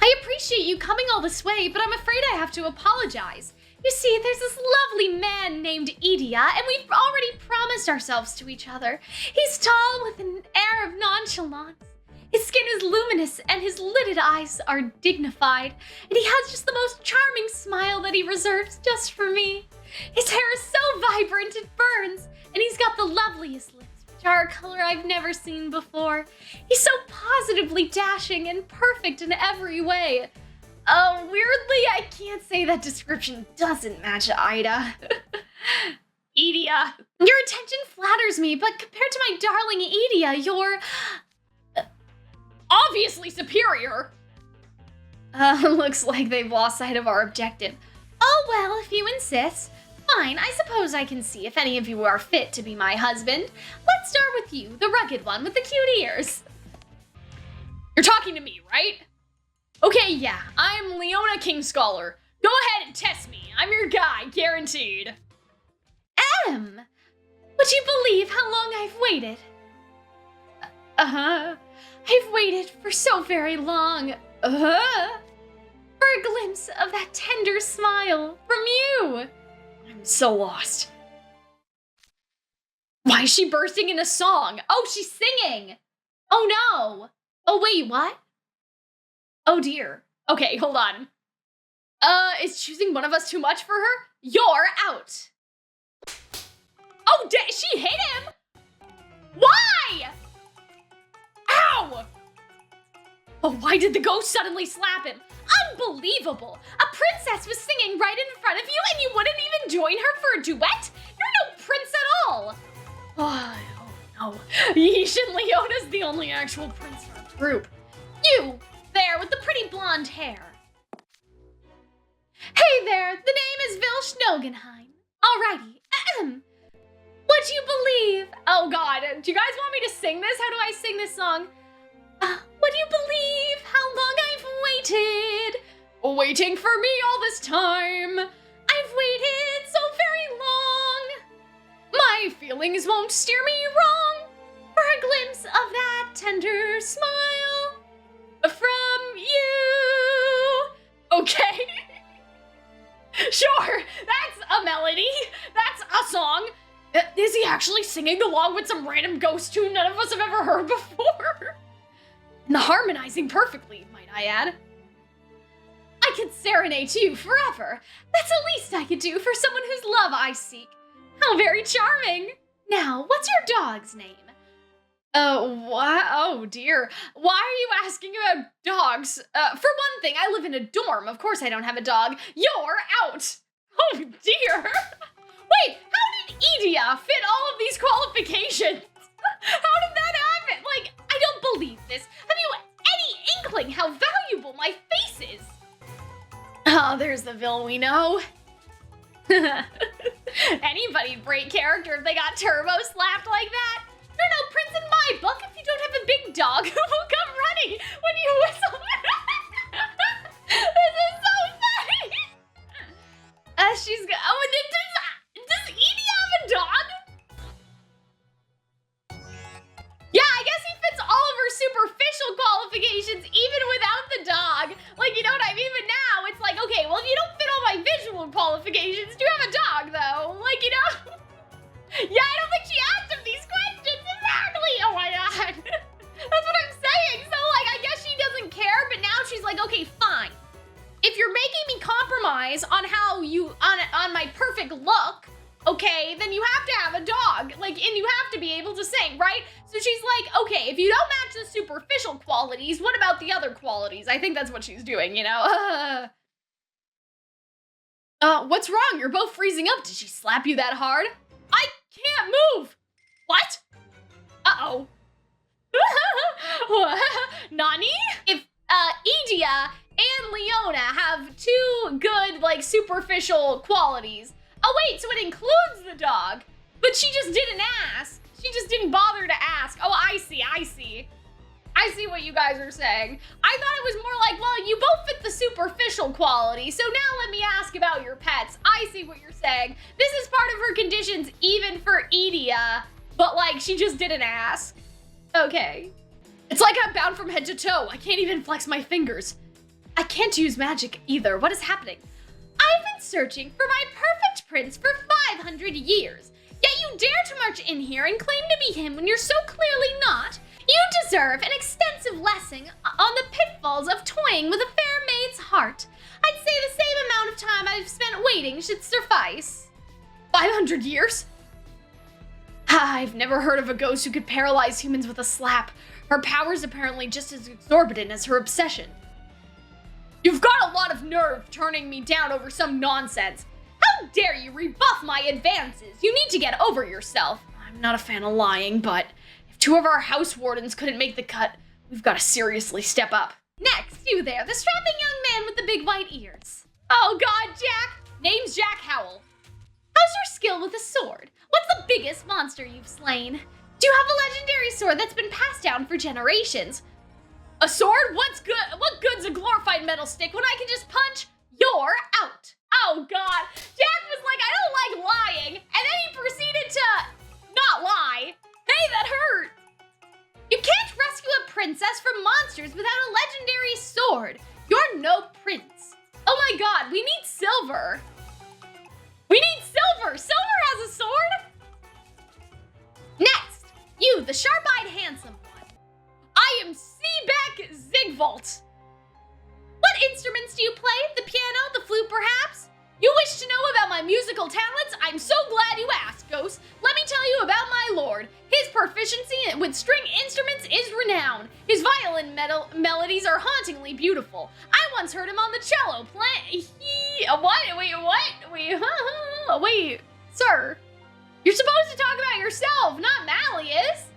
I appreciate you coming all this way, but I'm afraid I have to apologize. You see, there's this lovely man named Idia, and we've already promised ourselves to each other. He's tall with an air of nonchalance. His skin is luminous, and his lidded eyes are dignified, and he has just the most charming smile that he reserves just for me. His hair is so vibrant it burns, and he's got the loveliest lips, which are a color I've never seen before. He's so positively dashing and perfect in every way. Weirdly, I can't say that description doesn't match Ida. Idia. Your attention flatters me, but compared to my darling Idia, you're obviously superior. Looks like they've lost sight of our objective. Oh well, if you insist. Fine, I suppose I can see if any of you are fit to be my husband. Let's start with you, the rugged one with the cute ears. You're talking to me, right? Okay, yeah, I'm Leona Kingscholar. Go ahead and test me. I'm your guy, guaranteed. Would you believe how long I've waited? I've waited for so very long. For a glimpse of that tender smile from you. I'm so lost. Why is she bursting into song? Oh, she's singing. Oh no. Oh wait, what? Oh dear. Okay, hold on. Is choosing one of us too much for her? You're out. Oh, she hit him? Why? Ow! Oh, why did the ghost suddenly slap him? Unbelievable! A princess was singing right in front of you and you wouldn't even join her for a duet? You're no prince at all! Oh no. Yeesh and Leona's the only actual prince in our group. You, there with the pretty blonde hair. Hey there, the name is Vil Schnogenheim. Alrighty, Would you believe? Oh god, do you guys want me to sing this? How do I sing this song? Would you believe how long I've waited? Waiting for me all this time. I've waited so very long. My feelings won't steer me wrong. For a glimpse of that tender smile from you. Okay. Sure, that's a melody. That's a song. Is he actually singing along with some random ghost tune none of us have ever heard before? And harmonizing perfectly, might I add. I could serenade you forever. That's the least I could do for someone whose love I seek. How very charming. Now, what's your dog's name? What? Oh dear. Why are you asking about dogs? For one thing, I live in a dorm. Of course I don't have a dog. You're out. Oh dear. Wait, how did Idia fit all of these qualifications? How did that happen? Like, I don't believe this. Have you any inkling how valuable my face is? Oh, there's the Vil we know. Anybody'd break character if they got turbo slapped like that. You're no prince in my book if you don't have a big dog who will come running when you whistle. This is so funny. Does Idia have a dog? Yeah, I guess he fits all of her superficial qualifications even without the dog. Like, you know what I mean? But now it's like, okay, well, if you don't fit all my visual qualifications, do you have a dog, though? Like, you know? Yeah, I don't think she asked him these questions. Exactly. Oh, my God. That's what I'm saying. So, like, I guess she doesn't care, but now she's like, okay, fine. If you're making me compromise on how you, on my perfect look, okay, then you have to have a dog, like, and you have to be able to sing, right? So she's like, okay, if you don't match the superficial qualities, what about the other qualities? I think that's what she's doing, you know? What's wrong? You're both freezing up. Did she slap you that hard? I can't move. What? Uh-oh. Nani? If Idia and Leona have two good, like, superficial qualities. Oh wait, so it includes the dog. But she just didn't ask. She just didn't bother to ask. Oh, I see. I see what you guys are saying. I thought it was more like, well, you both fit the superficial quality, so now let me ask about your pets. I see what you're saying. This is part of her conditions even for Idia, but like, she just didn't ask. Okay. It's like I'm bound from head to toe. I can't even flex my fingers. I can't use magic either. What is happening? I've been searching for my perfect prince for 500 years. Yet you dare to march in here and claim to be him when you're so clearly not. You deserve an extensive lesson on the pitfalls of toying with a fair maid's heart. I'd say the same amount of time I've spent waiting should suffice. 500 years? I've never heard of a ghost who could paralyze humans with a slap. Her power's apparently just as exorbitant as her obsession. You've got a lot of nerve turning me down over some nonsense. How dare you rebuff my advances? You need to get over yourself. I'm not a fan of lying, but if two of our house wardens couldn't make the cut, we've got to seriously step up. Next, you there, the strapping young man with the big white ears. Oh God, Jack. Name's Jack Howell. How's your skill with a sword? What's the biggest monster you've slain? Do you have a legendary sword that's been passed down for generations? A sword? What's good? What good's a glorified metal stick when I can just punch? You're out. Oh God. Jack was like, I don't like lying. And then he proceeded to not lie. Hey, that hurt. You can't rescue a princess from monsters without a legendary sword. You're no prince. Oh my God, we need Silver. We need Silver. Silver has a sword. Next, you, the sharp-eyed handsome one. I am Seaback Zigvolt. What instruments do you play? The piano, the flute, perhaps? You wish to know about my musical talents? I'm so glad you asked, Ghost. Let me tell you about my lord. His proficiency with string instruments is renowned. His violin melodies are hauntingly beautiful. I once heard him on the cello Wait, sir. You're supposed to talk about yourself, not Malleus.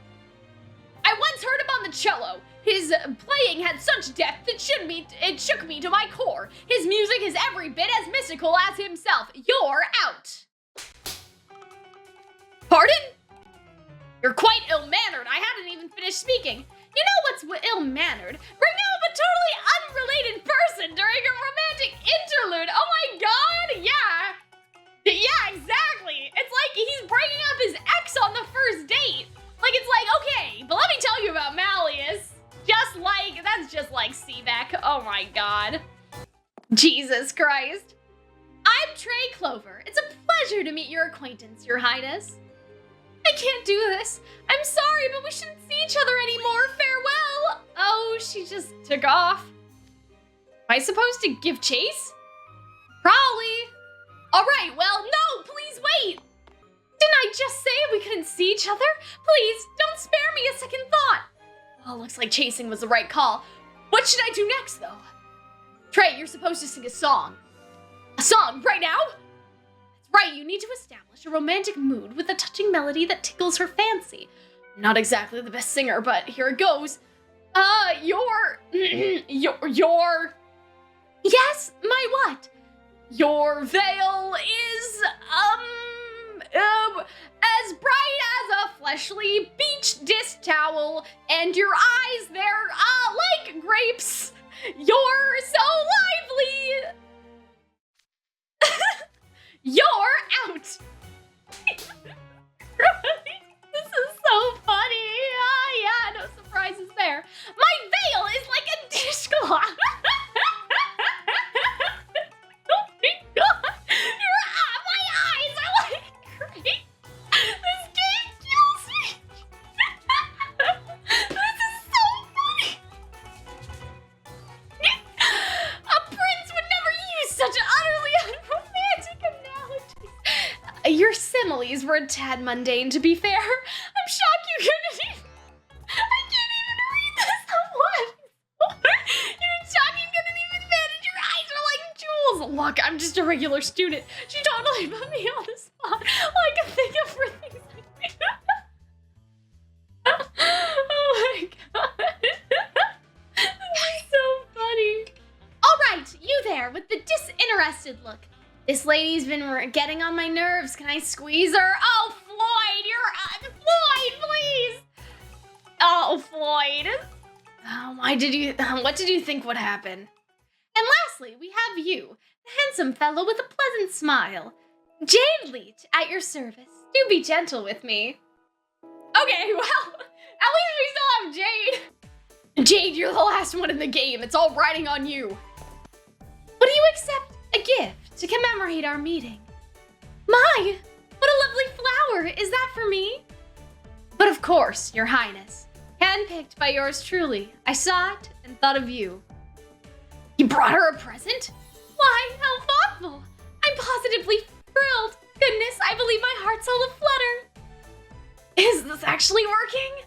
I once heard him on the cello. His playing had such depth it shook me to my core. His music is every bit as mystical as himself. You're out. Pardon? You're quite ill-mannered. I hadn't even finished speaking. You know what's ill-mannered? Bringing up a totally unrelated person during a romantic interlude. Oh my God, yeah. Yeah, exactly. It's like he's bringing up his ex on the first date. Like, it's like, okay, but let me tell you about Malleus. That's just like Seaback. Oh my God. Jesus Christ. I'm Trey Clover. It's a pleasure to meet your acquaintance, Your Highness. I can't do this. I'm sorry, but we shouldn't see each other anymore. Farewell. Oh, she just took off. Am I supposed to give chase? Probably. All right, well, no, please wait. Didn't I just say we couldn't see each other? Please, don't spare me a second thought. Oh, looks like chasing was the right call. What should I do next, though? Trey, you're supposed to sing a song. A song right now? That's right, you need to establish a romantic mood with a touching melody that tickles her fancy. I'm not exactly the best singer, but here it goes. Yes, my what? Your veil is, as bright as a fleshly beach dish towel, and your eyes, they're, like grapes. You're so lively. You're out. This is so funny. Yeah, no surprises there. My veil is like a dishcloth. Oh my God. My eyes are like great. This game kills me. This is so funny. A prince would never use such utterly unromantic analogies. Your similes were a tad mundane, to be fair. I'm shocked you couldn't even... I can't even read this. look, I'm just a regular student. She totally put me on the spot. I can think of for things like that. Oh my god. This is so funny. All right, you there with the disinterested look. This lady's been getting on my nerves. Can I squeeze her? Oh, Floyd, Floyd, please. Oh, Floyd. Oh, what did you think would happen? And lastly, we have you, the handsome fellow with a pleasant smile. Jade Leech, at your service. Do be gentle with me. Okay, well, at least we still have Jade. Jade, you're the last one in the game. It's all riding on you. Would you accept a gift to commemorate our meeting? My, what a lovely flower. Is that for me? But of course, your highness. Handpicked by yours truly. I saw it and thought of you. You brought her a present? Why, how thoughtful. I'm positively thrilled. Goodness, I believe my heart's all aflutter. Is this actually working?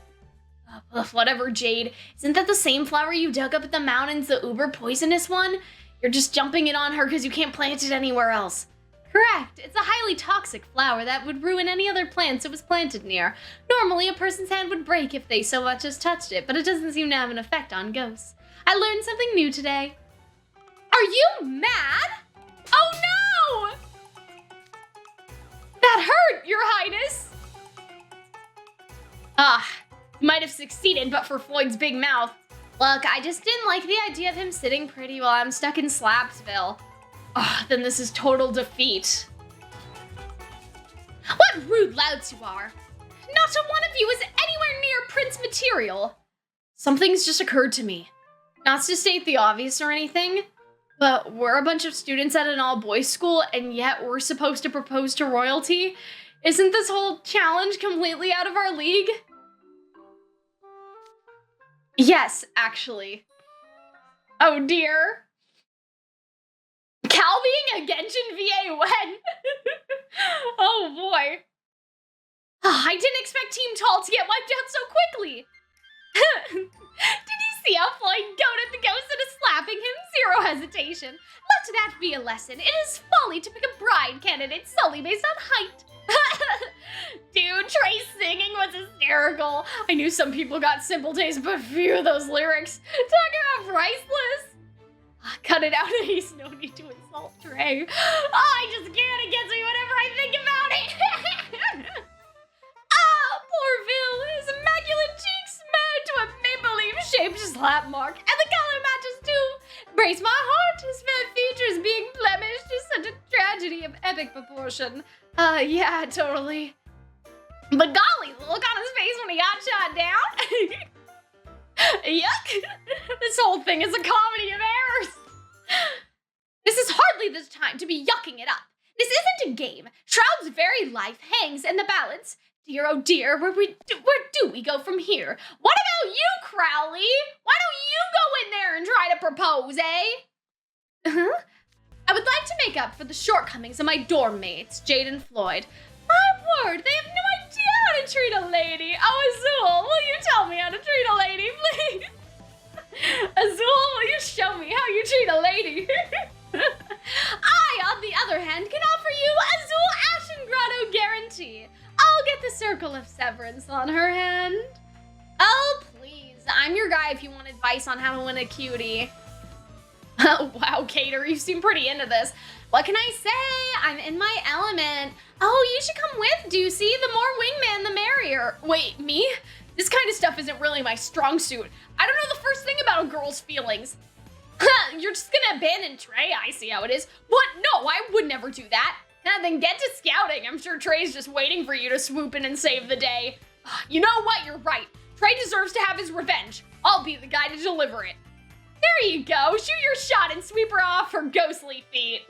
Whatever, Jade. Isn't that the same flower you dug up at the mountains, the uber poisonous one? You're just jumping it on her because you can't plant it anywhere else. Correct. It's a highly toxic flower that would ruin any other plants it was planted near. Normally, a person's hand would break if they so much as touched it, but it doesn't seem to have an effect on ghosts. I learned something new today. Are you mad? Oh no! That hurt, Your Highness! You might have succeeded but for Floyd's big mouth. Look, I just didn't like the idea of him sitting pretty while I'm stuck in Slapsville. Then this is total defeat. What rude louts you are. Not a one of you is anywhere near Prince material. Something's just occurred to me. Not to state the obvious or anything, but we're a bunch of students at an all-boys school and yet we're supposed to propose to royalty. Isn't this whole challenge completely out of our league? Yes, actually. Oh dear. Cal being a Genshin VA when? Oh boy. I didn't expect Team Tall to get wiped out so quickly. Did you see how Floyd goaded the ghost into slapping him? Zero hesitation. Let that be a lesson. It is folly to pick a bride candidate solely based on height. Dude, Trey's singing was hysterical. I knew some people got simple taste, but phew, those lyrics. Talking about priceless. Cut it out, Ace. No need to insult Trey. I just can't. It gets me whenever I think about it. Poor Phil. His immaculate cheeks married to a maple leaf-shaped slap mark, and the color matches too. Brace my heart. His fair features being blemished is such a tragedy of epic proportion. Yeah, totally. But golly, the look on his face when he got shot down. Yuck! This whole thing is a comedy of errors! This is hardly the time to be yucking it up. This isn't a game. Shroud's very life hangs in the balance. Dear, oh dear, where do we go from here? What about you, Crowley? Why don't you go in there and try to propose, eh? I would like to make up for the shortcomings of my dorm mates, Jade and Floyd. My word, they have no idea how to treat a lady. Oh, Azul, will you tell me how to treat a lady, please? Azul, will you show me how you treat a lady? I, on the other hand, can offer you Azul Ashen Grotto guarantee. I'll get the Circle of Severance on her hand. Oh, please. I'm your guy if you want advice on how to win a cutie. Oh, wow, Cater, you seem pretty into this. What can I say? I'm in my element. Oh, you should come with, Deucey. The more wingman, the merrier. Wait, me? This kind of stuff isn't really my strong suit. I don't know the first thing about a girl's feelings. You're just gonna abandon Trey? I see how it is. What? No, I would never do that. Then get to scouting. I'm sure Trey's just waiting for you to swoop in and save the day. You know what? You're right. Trey deserves to have his revenge. I'll be the guy to deliver it. There you go. Shoot your shot and sweep her off her ghostly feet.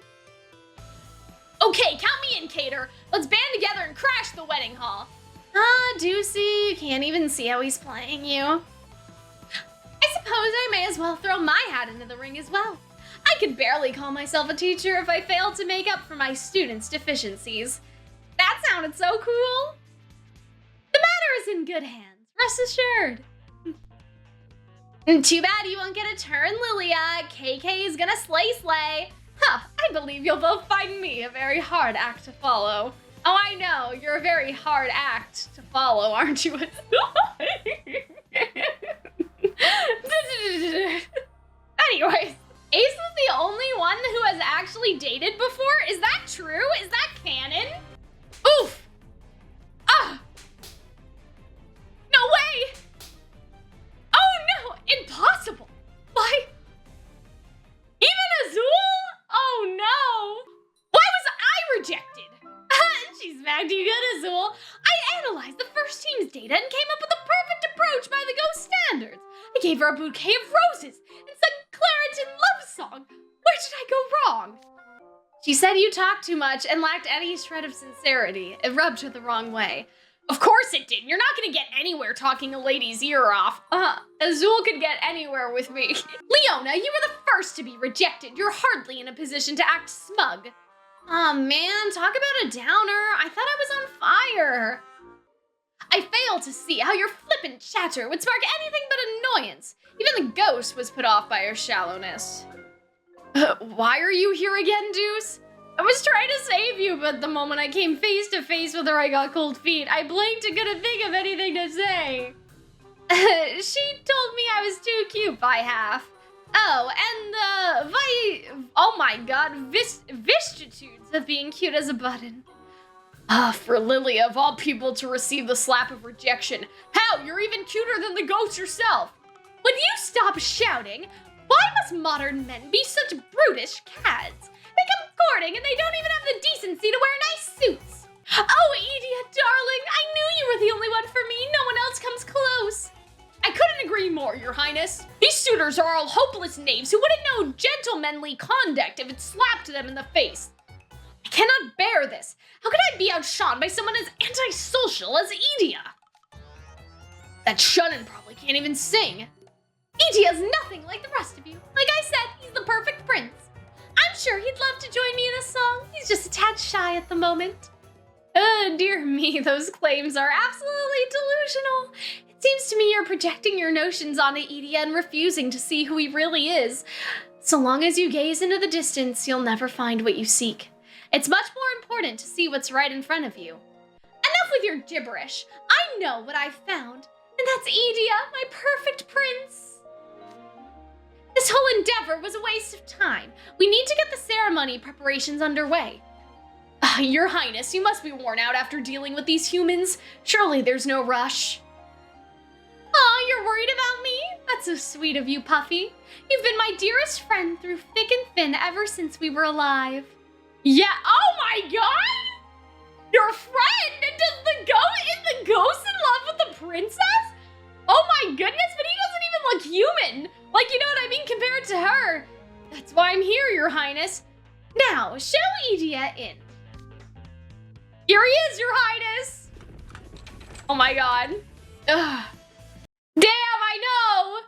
Okay, count me in, Cater. Let's band together and crash the wedding hall. Deucey, you can't even see how he's playing you. I suppose I may as well throw my hat into the ring as well. I could barely call myself a teacher if I failed to make up for my students' deficiencies. That sounded so cool. The matter is in good hands, rest assured. Too bad you won't get a turn, Lilia. KK is gonna slay. Huh, I believe you'll both find me a very hard act to follow. Oh, I know, you're a very hard act to follow, aren't you? Anyways, Ace is the only one who has actually dated before? Is that true? Is that canon? Oof! Ah! No way! Oh no! Impossible! Why? Even Azul? Oh no! Why was I rejected? She smacked you good, Azul. I analyzed the first team's data and came up with the perfect approach by the ghost standards. I gave her a bouquet of roses and sung Claritin love song. Where did I go wrong? She said you talked too much and lacked any shred of sincerity. It rubbed her the wrong way. Of course it did. You're not gonna get anywhere talking a lady's ear off. Azul could get anywhere with me. Leona, you were the first to be rejected. You're hardly in a position to act smug. Aw, man, talk about a downer. I thought I was on fire. I fail to see how your flippant chatter would spark anything but annoyance. Even the ghost was put off by her shallowness. Why are you here again, Deuce? I was trying to save you, but the moment I came face to face with her, I got cold feet. I blinked and couldn't think of anything to say. She told me I was too cute by half. Oh, and oh my god, vicissitudes of being cute as a button. For Lily of all people to receive the slap of rejection. How? You're even cuter than the ghost yourself. Would you stop shouting? Why must modern men be such brutish cads? They come courting and they don't even have the decency to wear nice suits. Oh, Idia, darling, I knew you were the only one for me. No one else comes close. I couldn't agree more, Your Highness. These suitors are all hopeless knaves who wouldn't know gentlemanly conduct if it slapped them in the face. I cannot bear this. How could I be outshone by someone as antisocial as Idia? That Shunin probably can't even sing. Idia's nothing like the rest of you. Like I said, he's the perfect prince. I'm sure he'd love to join me in a song. He's just a tad shy at the moment. Dear me, those claims are absolutely delusional. It seems to me you're projecting your notions onto Idia and refusing to see who he really is. So long as you gaze into the distance, you'll never find what you seek. It's much more important to see what's right in front of you. Enough with your gibberish. I know what I've found, and that's Idia, my perfect prince. This whole endeavor was a waste of time. We need to get the ceremony preparations underway. Your Highness, you must be worn out after dealing with these humans. Surely there's no rush. Aw, you're worried about me? That's so sweet of you, Puffy. You've been my dearest friend through thick and thin ever since we were alive. Yeah, oh my god! Your friend? Is the ghost in love with the princess? Oh my goodness, but he doesn't even look human. Like, you know what I mean, compared to her. That's why I'm here, Your Highness. Now, show Idia in. Here he is, Your Highness. Oh my god. Ugh. Damn, I know.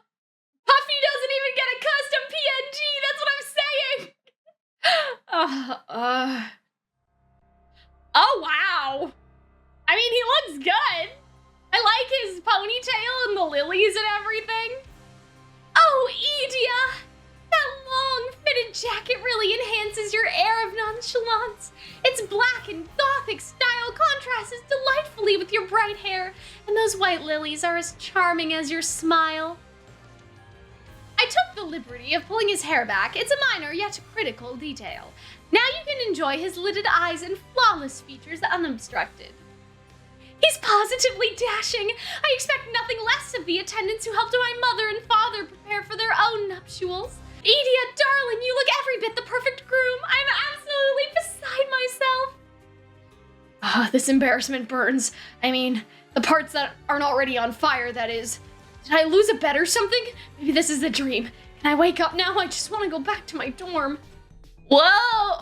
Puffy doesn't even get a custom PNG. That's what I'm saying. Oh, wow. I mean, he looks good. I like his ponytail and the lilies and everything. Oh, Idia. That long fitted jacket really enhances your air of nonchalance. Its black and gothic style contrasts delightfully with your bright hair, and those white lilies are as charming as your smile. I took the liberty of pulling his hair back. It's a minor yet critical detail. Now you can enjoy his lidded eyes and flawless features unobstructed. He's positively dashing. I expect nothing less of the attendants who helped my mother and father prepare for their own nuptials. Idia, darling, you look every bit the perfect groom. I'm absolutely beside myself. Oh, this embarrassment burns. I mean, the parts that aren't already on fire, that is. Did I lose a bet or something? Maybe this is a dream. Can I wake up now? I just want to go back to my dorm. Whoa!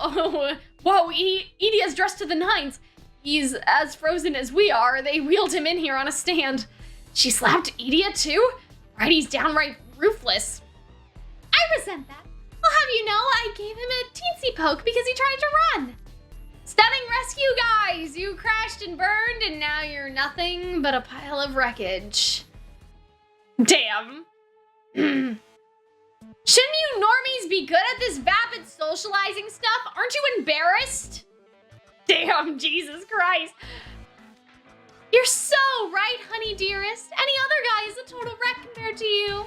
Oh, whoa, Idia's dressed to the nines. He's as frozen as we are. They wheeled him in here on a stand. She slapped Idia too? Right, he's downright ruthless. I resent that. I'll have you know I gave him a teensy poke because he tried to run. Stunning rescue, guys! You crashed and burned and now you're nothing but a pile of wreckage. Damn. Shouldn't you normies be good at this vapid socializing stuff? Aren't you embarrassed? Damn, Jesus Christ. You're so right, honey dearest. Any other guy is a total wreck compared to you.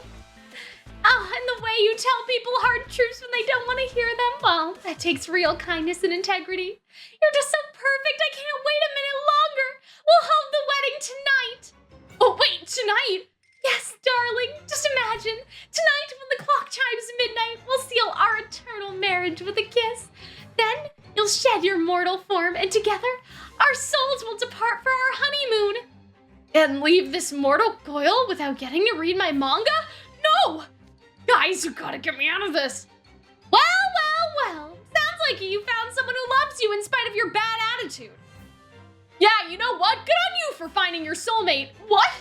Oh, and the way you tell people hard truths when they don't want to hear them, well, that takes real kindness and integrity. You're just so perfect, I can't wait a minute longer. We'll hold the wedding tonight. Oh, wait, tonight? Yes, darling, just imagine. Tonight, when the clock chimes midnight, we'll seal our eternal marriage with a kiss. Then, you'll shed your mortal form, and together, our souls will depart for our honeymoon. And leave this mortal coil without getting to read my manga? No! Guys, you gotta get me out of this. Well. Sounds like you found someone who loves you in spite of your bad attitude. Yeah, you know what? Good on you for finding your soulmate. What?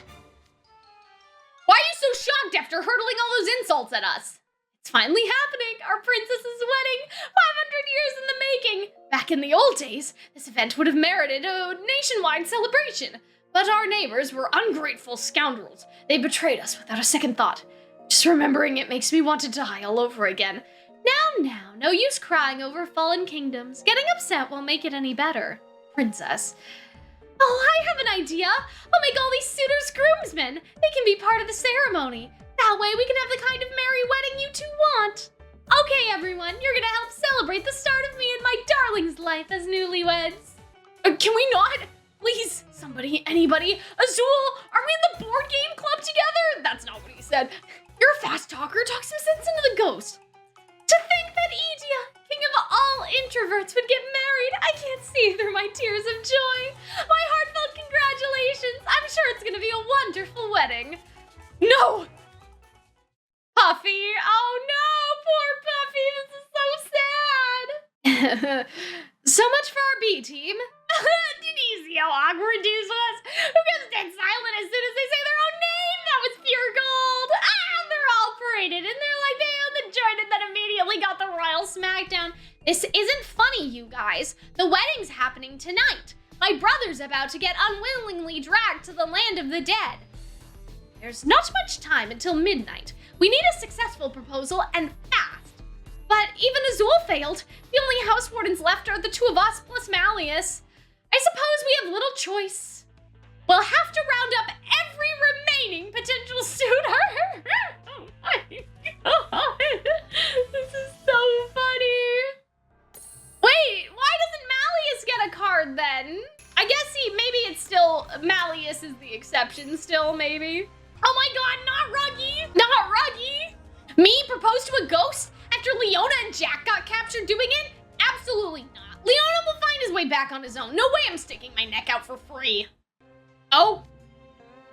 Why are you so shocked after hurtling all those insults at us? It's finally happening. Our princess's wedding. 500 years in the making. Back in the old days, this event would have merited a nationwide celebration. But our neighbors were ungrateful scoundrels. They betrayed us without a second thought. Just remembering it makes me want to die all over again. Now, no use crying over fallen kingdoms. Getting upset won't make it any better. Princess. Oh, I have an idea. I'll make all these suitors groomsmen. They can be part of the ceremony. That way we can have the kind of merry wedding you two want. Okay, everyone, you're gonna help celebrate the start of me and my darling's life as newlyweds. Can we not? Please, somebody, anybody. Azul, are we in the board game club together? That's not what he said. You're a fast talker. Talk some sense into the ghost. To think that Idia, king of all introverts, would get married. I can't see through my tears of joy. My heartfelt congratulations. I'm sure it's going to be a wonderful wedding. No. Puffy. Oh no, poor Puffy. This is so sad. So much for our B team. Did you see how awkward this was? Who gets dead silent as soon as they say their own name? That was pure gold. They're all paraded, and they're like they own the joint and then immediately got the royal smackdown. This isn't funny, you guys. The wedding's happening tonight. My brother's about to get unwillingly dragged to the land of the dead. There's not much time until midnight. We need a successful proposal and fast. But even Azul failed. The only house wardens left are the two of us plus Malleus. I suppose we have little choice. We'll have to round up every remaining potential suitor. Oh my God. This is so funny. Wait, why doesn't Malleus get a card then? I guess maybe it's still, Malleus is the exception still, maybe. Oh my God, not Ruggy. Not Ruggy. Me propose to a ghost after Leona and Jack got captured doing it? Absolutely not. Leona will find his way back on his own. No way I'm sticking my neck out for free. Oh.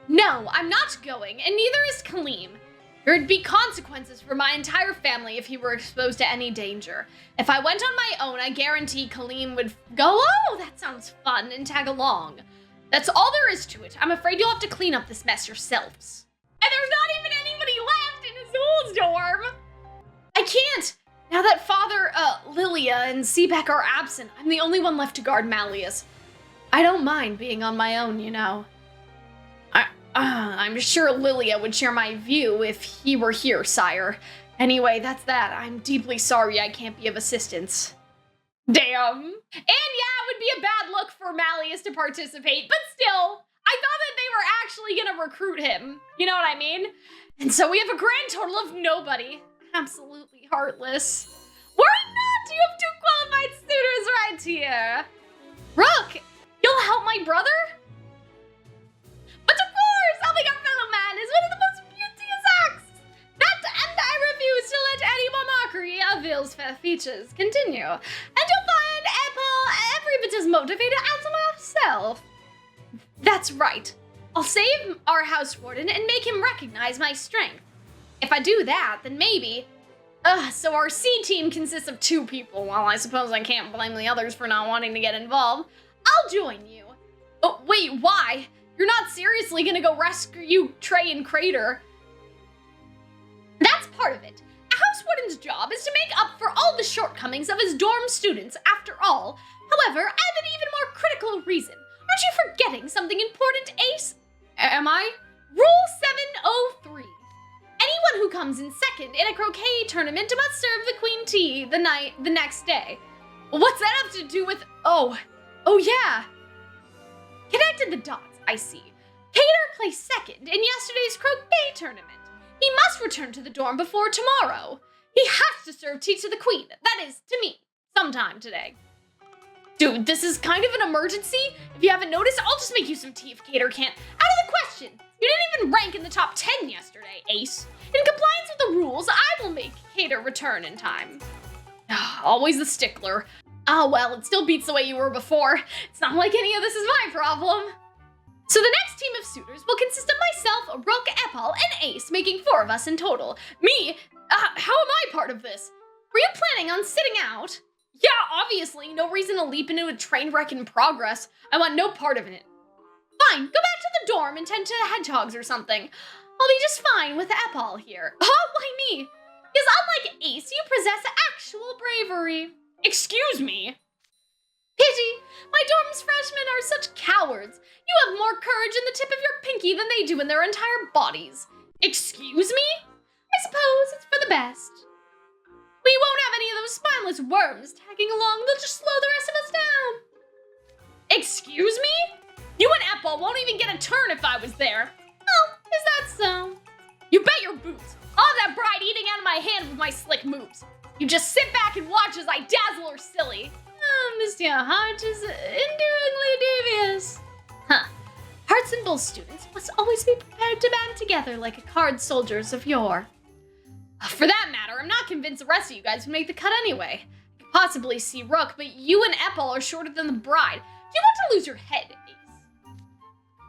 No, I'm not going, and neither is Calxiyn. There'd be consequences for my entire family if he were exposed to any danger. If I went on my own, I guarantee Calxiyn would go, oh, that sounds fun, and tag along. That's all there is to it. I'm afraid you'll have to clean up this mess yourselves. And there's not even anybody left in Azul's dorm. I can't. Now that Father, Lilia and Seabeck are absent, I'm the only one left to guard Malleus. I don't mind being on my own, you know. I'm sure Lilia would share my view if he were here, sire. Anyway, that's that. I'm deeply sorry I can't be of assistance. Damn. And yeah, it would be a bad look for Malleus to participate, but still, I thought that they were actually gonna recruit him. You know what I mean? And so we have a grand total of nobody. Absolutely heartless. Worry not, you have two qualified suitors right here. Rook, you'll help my brother? But of course, helping our fellow man is one of the most beauteous acts. That and I refuse to let any more mockery of Ville's fair features continue. And you'll find Apple every bit as motivated as myself. That's right. I'll save our house warden and make him recognize my strength. If I do that, then maybe... so our C team consists of 2 people. Well, I suppose I can't blame the others for not wanting to get involved. I'll join you. Oh, wait, why? You're not seriously gonna go rescue Trey and Crater. That's part of it. A house warden's job is to make up for all the shortcomings of his dorm students, after all. However, I have an even more critical reason. Aren't you forgetting something important, Ace? Am I? Rule 703. Anyone who comes in second in a croquet tournament must serve the queen tea the next day. What's that have to do with... Oh yeah. Connected the dots, I see. Cater placed second in yesterday's croquet tournament. He must return to the dorm before tomorrow. He has to serve tea to the queen, that is, to me, sometime today. Dude, this is kind of an emergency. If you haven't noticed, I'll just make you some tea if Cater can't. Out of the question. You didn't even rank in the top 10 yesterday, Ace. In compliance with the rules, I will make Cater return in time. Always the stickler. Oh well, it still beats the way you were before. It's not like any of this is my problem. So the next team of suitors will consist of myself, Rook, Epal, and Ace, making 4 of us in total. Me? How am I part of this? Were you planning on sitting out? Yeah, obviously, no reason to leap into a train wreck in progress. I want no part of it. Fine, go back to the dorm and tend to the hedgehogs or something. I'll be just fine with Epal here. Oh, why me? Because unlike Ace, you possess actual bravery. Excuse me? Pity, my dorm's freshmen are such cowards. You have more courage in the tip of your pinky than they do in their entire bodies. Excuse me? I suppose it's for the best. We won't have any of those spineless worms tagging along. They'll just slow the rest of us down. Excuse me? You and Epal won't even get a turn if I was there. Oh, is that so? You bet your boots. I'll have that bride eating out of my hand with my slick moves. You just sit back and watch as I dazzle her silly. Oh, Monsieur Heart is endearingly devious. Huh. Hearts and Bull students must always be prepared to band together like a card soldiers of yore. For that matter, I'm not convinced the rest of you guys would make the cut anyway. I could possibly see Rook, but you and Epal are shorter than the bride. Do you want to lose your head, Ace?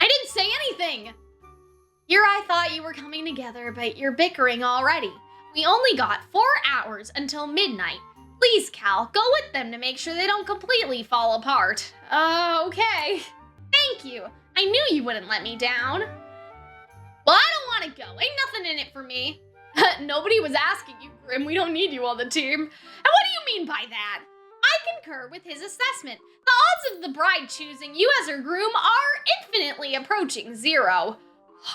I didn't say anything! Here I thought you were coming together, but you're bickering already. We only got 4 hours until midnight. Please, Cal, go with them to make sure they don't completely fall apart. Okay. Thank you. I knew you wouldn't let me down. Well, I don't want to go. Ain't nothing in it for me. Nobody was asking you, Grim. We don't need you on the team. And what do you mean by that? I concur with his assessment. The odds of the bride choosing you as her groom are infinitely approaching 0.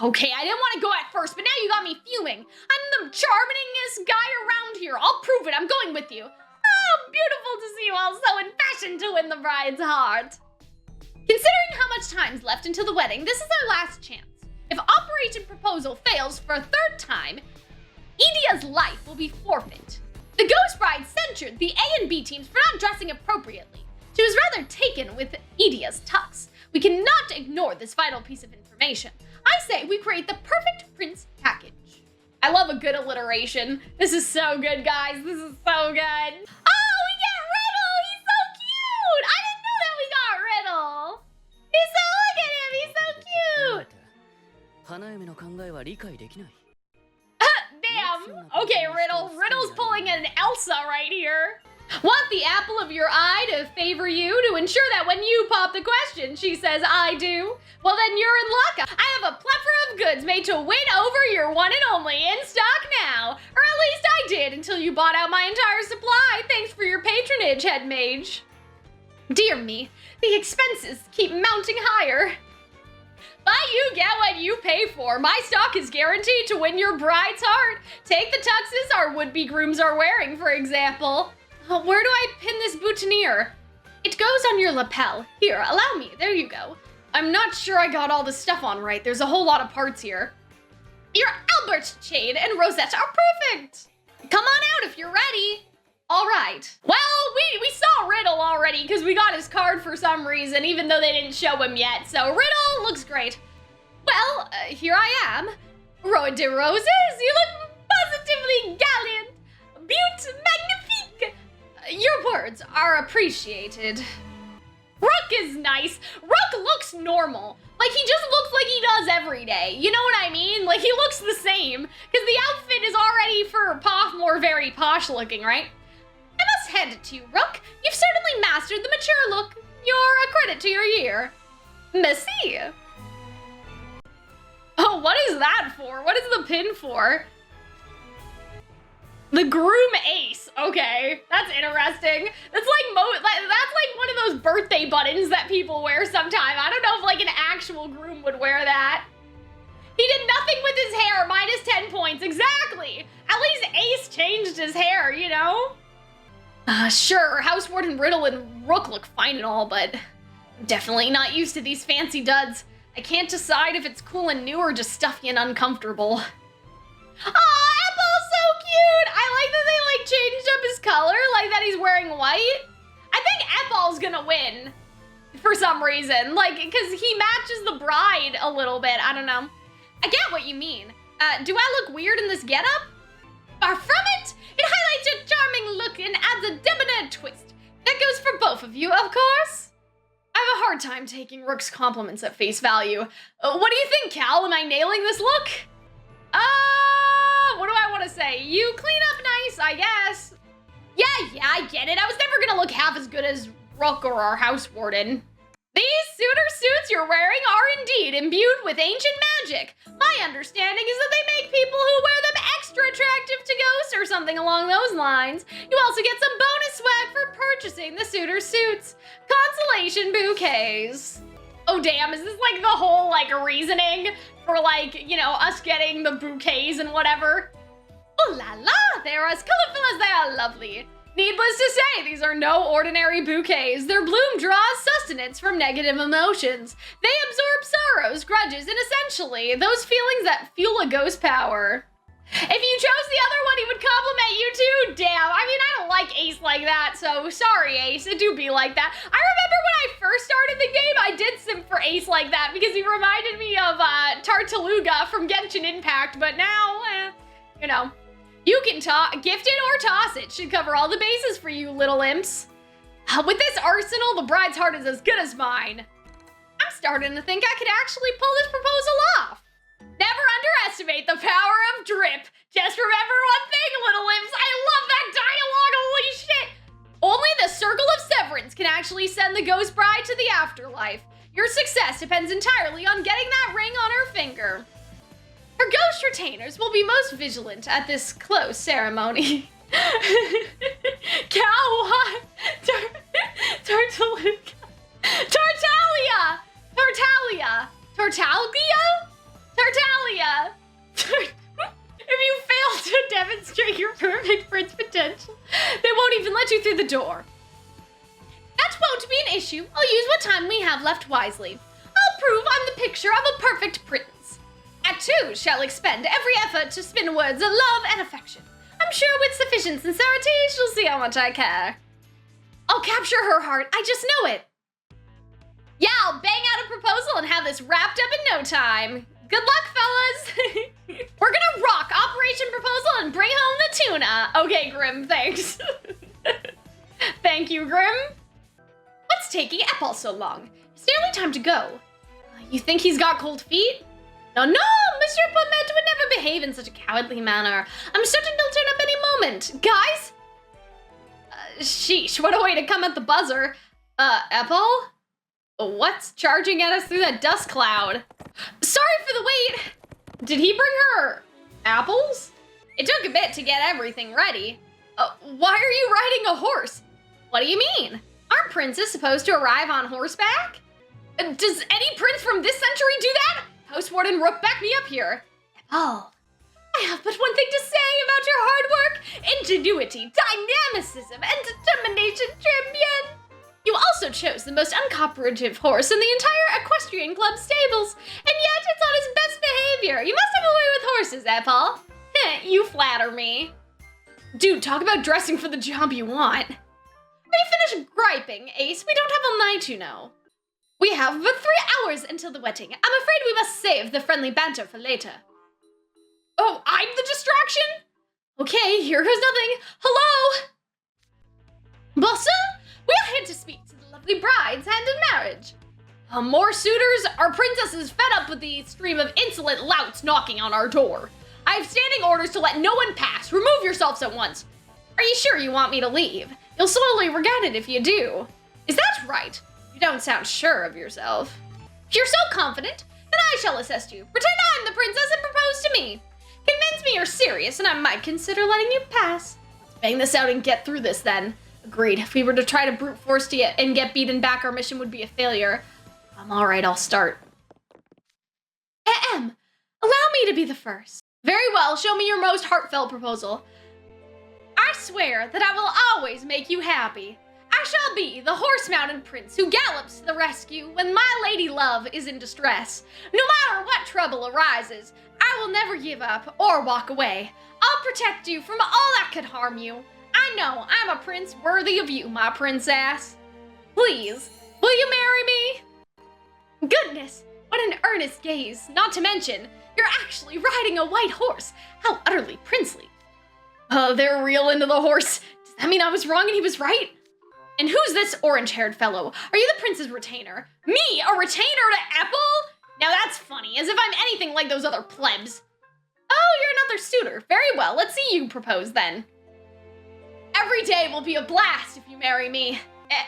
Okay, I didn't want to go at first, but now you got me fuming. I'm the charmingest guy around here. I'll prove it. I'm going with you. Oh, beautiful to see you all so in fashion to win the bride's heart. Considering how much time's left until the wedding, this is our last chance. If Operation Proposal fails for a 3rd time, Idia's life will be forfeit. The Ghost Bride censured the A and B teams for not dressing appropriately. She was rather taken with Idia's tux. We cannot ignore this vital piece of information. I say we create the perfect prince package. I love a good alliteration. This is so good, guys. This is so good. Oh, we get Riddle! He's so cute! I didn't know that we got Riddle! He's so, look at him, he's so cute! Damn! Okay, Riddle. Riddle's pulling an Elsa right here. Want the apple of your eye to favor you to ensure that when you pop the question, she says, I do? Well, then you're in luck. I have a plethora of goods made to win over your one and only in stock now. Or at least I did until you bought out my entire supply. Thanks for your patronage, head mage. Dear me, the expenses keep mounting higher. But you get what you pay for. My stock is guaranteed to win your bride's heart. Take the tuxes our would-be grooms are wearing, for example. Where do I pin this boutonniere? It goes on your lapel. Here, allow me. There you go. I'm not sure I got all the stuff on right. There's a whole lot of parts here. Your Albert chain and rosette are perfect. Come on out if you're ready. All right. Well, we saw Riddle already because we got his card for some reason, even though they didn't show him yet. So Riddle looks great. Well, here I am. Roy de Roses, you look positively gallant. Beaut magnifique. Your words are appreciated. Rook is nice. Rook looks normal. Like, he just looks like he does every day. You know what I mean? Like, he looks the same. Because the outfit is already for Poffmore very posh looking, right? I must hand it to you, Rook. You've certainly mastered the mature look. You're a credit to your year. Merci. Oh, what is that for? What is the pin for? The groom ace. Okay, that's interesting. That's like one of those birthday buttons that people wear sometime. I don't know if like an actual groom would wear that. He did nothing with his hair. -10 points, exactly. At least Ace changed his hair, you know? Sure, Housewarden Riddle and Rook look fine and all, but I'm definitely not used to these fancy duds. I can't decide if it's cool and new or just stuffy and uncomfortable. Aw, Apple's so cute! I like that they, like, changed up his color, like that he's wearing white. I think Apple's gonna win for some reason, like, because he matches the bride a little bit. I don't know. I get what you mean. Do I look weird in this getup? Far from it! It highlights your charming look and adds a debonair twist. That goes for both of you, of course. I have a hard time taking Rook's compliments at face value. What do you think, Cal? Am I nailing this look? What do I want to say? You clean up nice, I guess. Yeah, I get it. I was never gonna look half as good as Rook or our Housewarden. These Suitor suits you're wearing are indeed imbued with ancient magic. My understanding is that they make people who wear them extra attractive to ghosts or something along those lines. You also get some bonus swag for purchasing the Suitor suits. Consolation bouquets. Oh damn, is this like the whole like reasoning for like, you know, us getting the bouquets and whatever? Oh la la, they're as colorful as they are lovely. Needless to say, these are no ordinary bouquets. Their bloom draws sustenance from negative emotions. They absorb sorrows, grudges, and essentially those feelings that fuel a ghost power. If you chose the other one, he would compliment you too. Damn, I mean, I don't like Ace like that, so sorry, Ace. It do be like that. I remember when I first started the game, I did simp for Ace like that because he reminded me of Tartaluga from Genshin Impact, but now, you know. You can gift it or toss it. Should cover all the bases for you little imps. With this arsenal, the bride's heart is as good as mine. I'm starting to think I could actually pull this proposal off. Never underestimate the power of drip. Just remember one thing, little imps. I love that dialogue, holy shit. Only the Circle of Severance can actually send the ghost bride to the afterlife. Your success depends entirely on getting that ring on her finger. Her ghost retainers will be most vigilant at this close ceremony. Cow, Tartaluga. Tartalia! Tartalia! Tartalia? Tartalia! If you fail to demonstrate your perfect prince potential, they won't even let you through the door. That won't be an issue. I'll use what time we have left wisely. I'll prove I'm the picture of a perfect prince. I too shall expend every effort to spin words of love and affection. I'm sure with sufficient sincerity, she'll see how much I care. I'll capture her heart, I just know it. Yeah, I'll bang out a proposal and have this wrapped up in no time. Good luck, fellas. We're gonna rock Operation Proposal and bring home the tuna. Okay, Grim, thanks. Thank you, Grim. What's taking Epal so long? It's nearly time to go. You think he's got cold feet? No, Mr. Pumet would never behave in such a cowardly manner. I'm certain he'll turn up any moment. Guys? Sheesh, what a way to come at the buzzer. Epal? What's charging at us through that dust cloud? Sorry for the wait. Did he bring her apples? It took a bit to get everything ready. Why are you riding a horse? What do you mean? Aren't princes supposed to arrive on horseback? Does any prince from this century do that? Housewarden Rook, back me up here. Oh, I have but one thing to say about your hard work, ingenuity, dynamicism, and determination, champion. You also chose the most uncooperative horse in the entire equestrian club stables, and yet it's on his best behavior. You must have a way with horses, Epal. You flatter me. Dude, talk about dressing for the job you want. Are you finished griping, Ace? We don't have all night, you know. We have but 3 hours until the wedding. I'm afraid we must save the friendly banter for later. Oh, I'm the distraction? Okay, here goes nothing. Hello? Bossa? We're here to speak to the lovely bride's hand in marriage. More suitors? Our princess is fed up with the stream of insolent louts knocking on our door. I have standing orders to let no one pass. Remove yourselves at once. Are you sure you want me to leave? You'll slowly regret it if you do. Is that right? You don't sound sure of yourself. If you're so confident, then I shall assist you. Pretend I'm the princess and propose to me. Convince me you're serious and I might consider letting you pass. Let's bang this out and get through this then. Agreed. If we were to try to brute force to and get beaten back, our mission would be a failure. All right, I'll start. Allow me to be the first. Very Very well, show me your most heartfelt proposal. I swear that I will always make you happy. I shall be the horse-mounted prince who gallops to the rescue when my lady love is in distress. No matter what trouble arises, I will never give up or walk away. I'll protect you from all that could harm you. I know I'm a prince worthy of you, my princess. Please, will you marry me? Goodness, what an earnest gaze, not to mention, you're actually riding a white horse. How utterly princely. They're real into the horse. Does that mean I was wrong and he was right? And who's this orange-haired fellow? Are you the prince's retainer? Me, a retainer to Apple? Now that's funny, as if I'm anything like those other plebs. Oh, you're another suitor. Very well, let's see you propose then. Every day will be a blast if you marry me.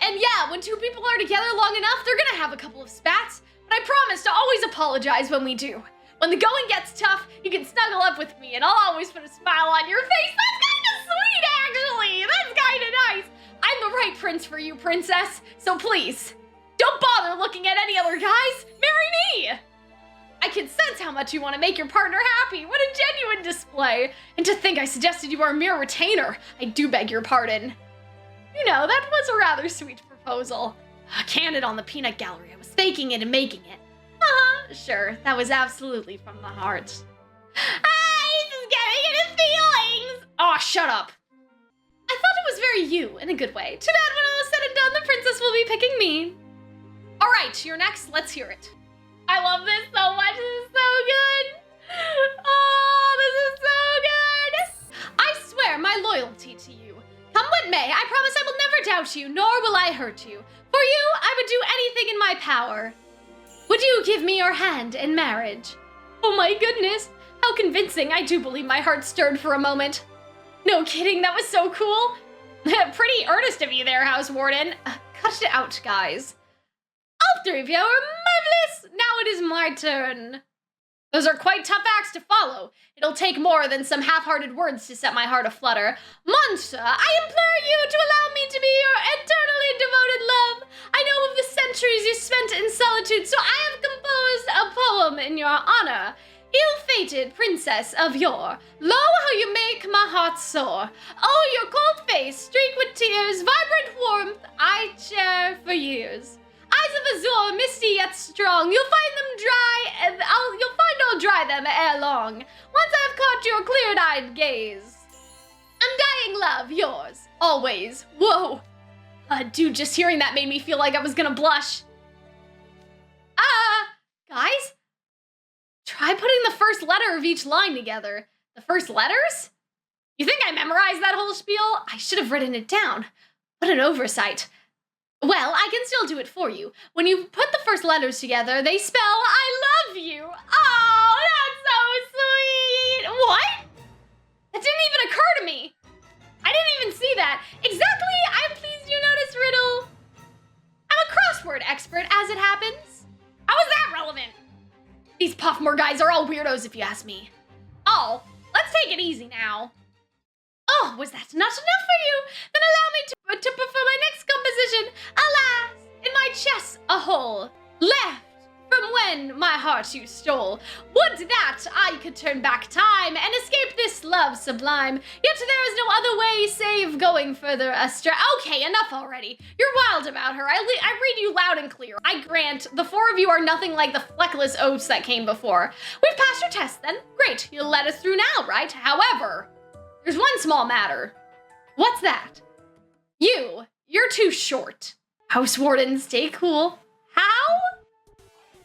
And yeah, when two people are together long enough, they're gonna have a couple of spats. But I promise to always apologize when we do. When the going gets tough, you can snuggle up with me and I'll always put a smile on your face. That's kind of sweet, actually. That's kind of nice. I'm the right prince for you, princess. So please, don't bother looking at any other guys. Marry me. I can sense how much you want to make your partner happy. What a genuine display. And to think I suggested you are a mere retainer. I do beg your pardon. You know, that was a rather sweet proposal. Candid on the peanut gallery. I was faking it and making it. Sure, that was absolutely from the heart. This is getting into feelings! Oh, shut up. I thought it was very you, in a good way. Too bad when all is said and done, the princess will be picking me. All right, you're next. Let's hear it. I love this so much. This is so good. Oh, this is so good. I swear my loyalty to you. Come what may, I promise I will never doubt you, nor will I hurt you. For you, I would do anything in my power. Would you give me your hand in marriage? Oh my goodness, how convincing. I do believe my heart stirred for a moment. No kidding, that was so cool. Pretty earnest of you there, House Warden. Cut it out, guys. All three of you are marvelous. Now it is my turn. Those are quite tough acts to follow. It'll take more than some half-hearted words to set my heart aflutter. Monster, I implore you to allow me to be your eternally devoted love. I know of the centuries you spent in solitude, so I have composed a poem in your honor. Ill-fated princess of yore, lo how you make my heart sore. Oh, your cold face, streaked with tears, vibrant warmth, I cherish for years. Eyes of azure, misty yet strong, you'll find them dry, and you'll find I'll dry them ere long. Once I've caught your clear-eyed gaze. Undying love, yours, always. Whoa. Dude, just hearing that made me feel like I was gonna blush. Guys? Try putting the first letter of each line together. The first letters? You think I memorized that whole spiel? I should have written it down. What an oversight. Well, I can still do it for you. When you put the first letters together, they spell I love you. Oh, that's so sweet. What? That didn't even occur to me. I didn't even see that. Exactly, I'm pleased you noticed, Riddle. I'm a crossword expert, as it happens. How is that relevant? These Puffmore guys are all weirdos, if you ask me. Oh, let's take it easy now. Oh, was that not enough for you? Then allow me to prefer my next composition. Alas, in my chest a hole, left from when my heart you stole. Would that I could turn back time and escape this love sublime. Yet there is no other way save going further astray. Okay, enough already. You're wild about her. I read you loud and clear. I grant the four of you are nothing like the fleckless oats that came before. We've passed your test then. Great, you'll let us through now, right? However, there's one small matter. What's that? You're too short. House Warden, stay cool. How?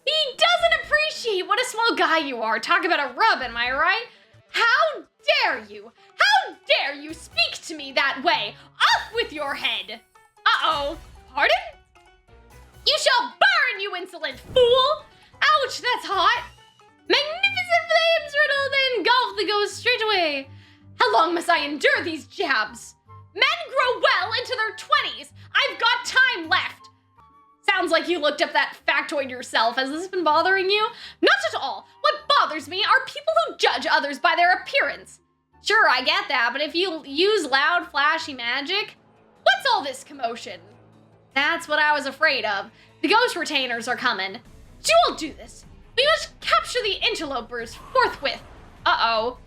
He doesn't appreciate what a small guy you are. Talk about a rub, am I right? How dare you? How dare you speak to me that way? Off with your head. Uh-oh. Pardon? You shall burn, you insolent fool. Ouch, that's hot. Magnificent flames, Riddle, they engulf the ghost straight away. How long must I endure these jabs? Men grow well into their 20s. I've got time left. Sounds like you looked up that factoid yourself. Has this been bothering you? Not at all. What bothers me are people who judge others by their appearance. Sure, I get that, but if you use loud, flashy magic, what's all this commotion? That's what I was afraid of. The ghost retainers are coming. But you will do this. We must capture the interlopers forthwith. Uh-oh.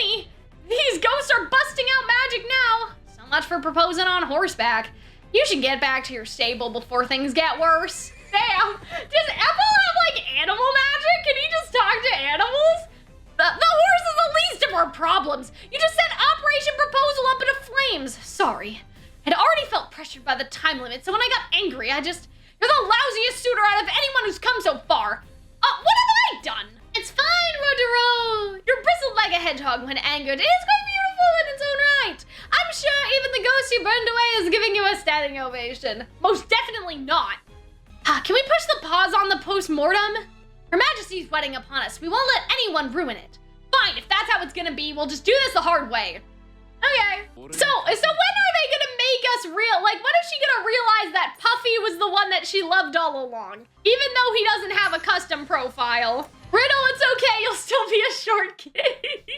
me! These ghosts are busting out magic now! So much for proposing on horseback. You should get back to your stable before things get worse. Damn! Does Ethel have, like, animal magic? Can he just talk to animals? The horse is the least of our problems. You just sent Operation Proposal up into flames. Sorry. I'd already felt pressured by the time limit, so when I got angry, you're the lousiest suitor out of anyone who's come so far. What have I done? It's fine, Rodero. You're bristled like a hedgehog when angered. It is quite beautiful in its own right. I'm sure even the ghost you burned away is giving you a standing ovation. Most definitely not. Can we push the pause on the post-mortem? Her Majesty's wedding upon us. We won't let anyone ruin it. Fine, if that's how it's gonna be, we'll just do this the hard way. Okay. So when are they gonna make us real? Like, when is she gonna realize that Puffy was the one that she loved all along? Even though he doesn't have a custom profile. Riddle, it's okay, you'll still be a short kid.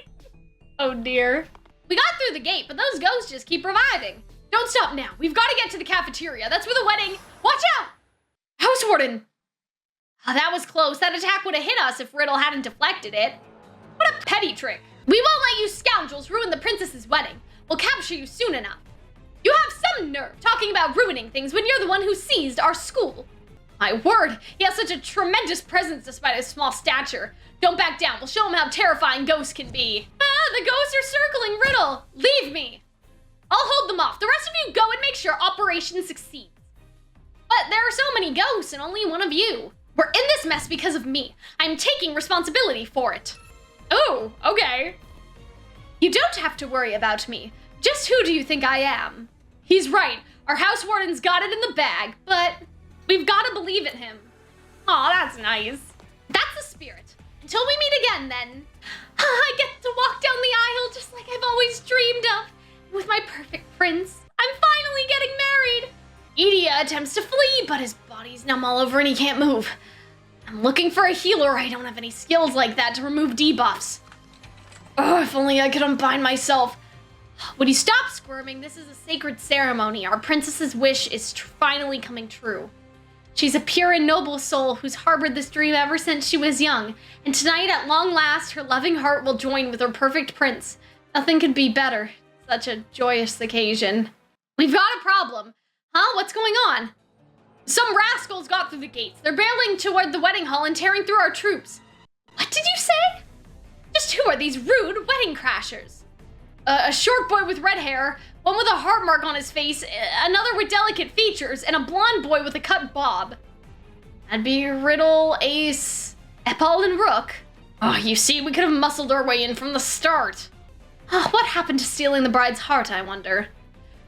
Oh dear. We got through the gate, but those ghosts just keep reviving. Don't stop now. We've got to get to the cafeteria. That's where the wedding. Watch out! House Warden. Oh, that was close. That attack would have hit us if Riddle hadn't deflected it. What a petty trick. We won't let you scoundrels ruin the princess's wedding. We'll capture you soon enough. You have some nerve talking about ruining things when you're the one who seized our school. My word, he has such a tremendous presence despite his small stature. Don't back down. We'll show him how terrifying ghosts can be. The ghosts are circling Riddle. Leave me. I'll hold them off. The rest of you go and make sure Operation succeeds. But there are so many ghosts and only one of you. We're in this mess because of me. I'm taking responsibility for it. Oh, okay. You don't have to worry about me. Just who do you think I am? He's right. Our house warden's got it in the bag, but we've got to believe in him. Aw, that's nice. That's the spirit. Until we meet again, then. I get to walk down the aisle just like I've always dreamed of. With my perfect prince. I'm finally getting married. Idia attempts to flee, but his body's numb all over and he can't move. I'm looking for a healer. I don't have any skills like that to remove debuffs. Oh, if only I could unbind myself. Would you stop squirming? This is a sacred ceremony. Our princess's wish is finally coming true. She's a pure and noble soul who's harbored this dream ever since she was young. And tonight, at long last, her loving heart will join with her perfect prince. Nothing could be better. Such a joyous occasion. We've got a problem. Huh? What's going on? Some rascals got through the gates. They're barreling toward the wedding hall and tearing through our troops. What did you say? Just who are these rude wedding crashers? A short boy with red hair, one with a heart mark on his face, another with delicate features, and a blonde boy with a cut bob. That'd be Riddle, Ace, Epal, and Rook. Oh, you see, we could have muscled our way in from the start. What happened to stealing the bride's heart, I wonder?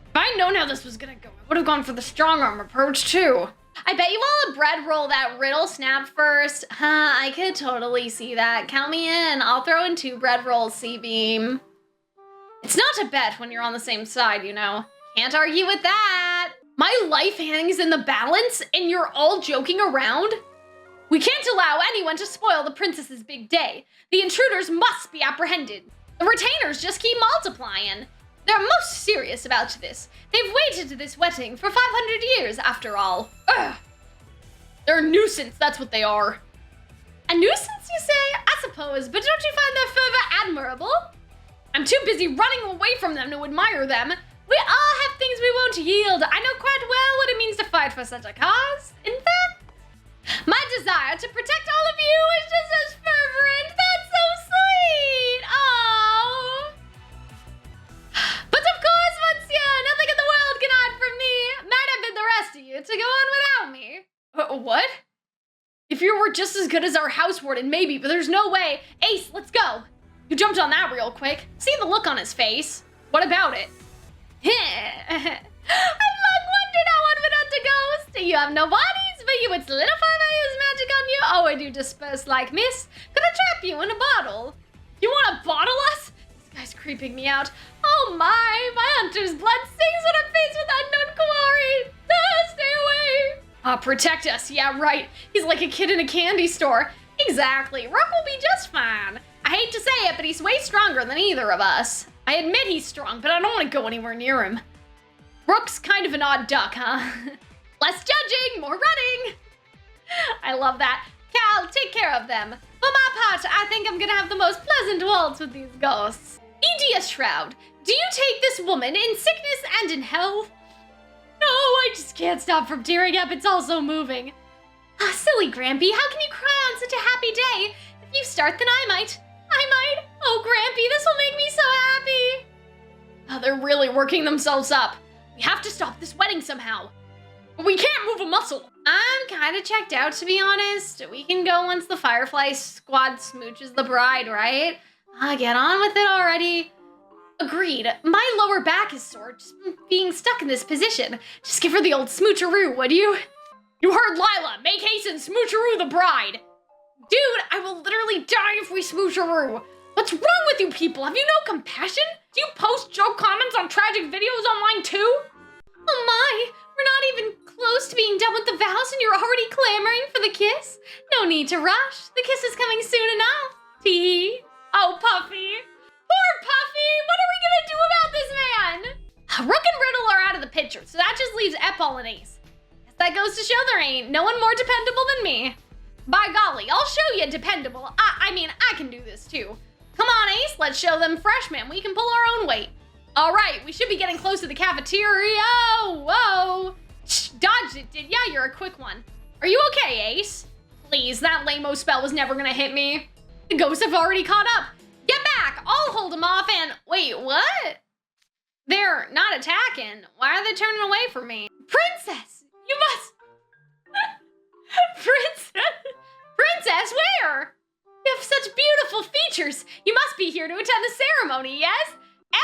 If I'd known how this was gonna go, I would have gone for the strong arm approach, too. I bet you all a bread roll that Riddle snapped first. I could totally see that. Count me in. I'll throw in 2 bread rolls, C-Beam. It's not a bet when you're on the same side, you know. Can't argue with that. My life hangs in the balance, and you're all joking around? We can't allow anyone to spoil the princess's big day. The intruders must be apprehended. The retainers just keep multiplying. They're most serious about this. They've waited to this wedding for 500 years, after all. Ugh. They're a nuisance, that's what they are. A nuisance, you say? I suppose, but don't you find their fervor admirable? I'm too busy running away from them to admire them. We all have things we won't yield. I know quite well what it means to fight for such a cause. In fact, my desire to protect all of you is just as fervent. That's so sweet. Oh. But of course, monsieur, nothing in the world can hide from me. Might have been the rest of you to go on without me. What? If you were just as good as our house warden, maybe, but there's no way. Ace, let's go. You jumped on that real quick. See the look on his face. What about it? I've long wondered how one would hunt a ghost. You have no bodies, but you would solidify my use magic on you. Oh, and you disperse like mist. Gonna trap you in a bottle. You want to bottle us? This guy's creeping me out. Oh my hunter's blood sings when I'm faced with unknown quarry. Stay away. Protect us. Yeah, right. He's like a kid in a candy store. Exactly. Rook will be just fine. I hate to say it, but he's way stronger than either of us. I admit he's strong, but I don't want to go anywhere near him. Rook's kind of an odd duck, huh? Less judging, more running. I love that. Cal, take care of them. For my part, I think I'm gonna have the most pleasant waltz with these ghosts. Idia Shroud, do you take this woman in sickness and in health? No, I just can't stop from tearing up. It's all so moving. Ah, silly Grampy, how can you cry on such a happy day? If you start, then I might. Oh, Grampy, this will make me so happy. Oh, they're really working themselves up. We have to stop this wedding somehow. But we can't move a muscle. I'm kind of checked out, to be honest. We can go once the Firefly Squad smooches the bride, right? Get on with it already. Agreed. My lower back is sore, just being stuck in this position. Just give her the old smoocheroo, would you? You heard Lila. Make haste and smoocheroo the bride. Dude, I will literally die if we smoocheroo. What's wrong with you people? Have you no compassion? Do you post joke comments on tragic videos online too? Oh my, we're not even close to being done with the vows and you're already clamoring for the kiss? No need to rush. The kiss is coming soon enough. Tee. Oh, Puffy. Poor Puffy. What are we gonna do about this man? Rook and Riddle are out of the picture, so that just leaves Epal and Ace. Guess that goes to show there ain't no one more dependable than me. By golly, I'll show you dependable. I mean, I can do this too. Come on, Ace, let's show them freshmen we can pull our own weight. All right, we should be getting close to the cafeteria. Whoa. Shh, dodged it, did ya? You're a quick one. Are you okay, Ace? Please, that lame-o spell was never gonna hit me. The ghosts have already caught up. Get back, I'll hold them off and... Wait, what? They're not attacking. Why are they turning away from me? Princess, you must... Princess, where? You have such beautiful features. You must be here to attend the ceremony, yes?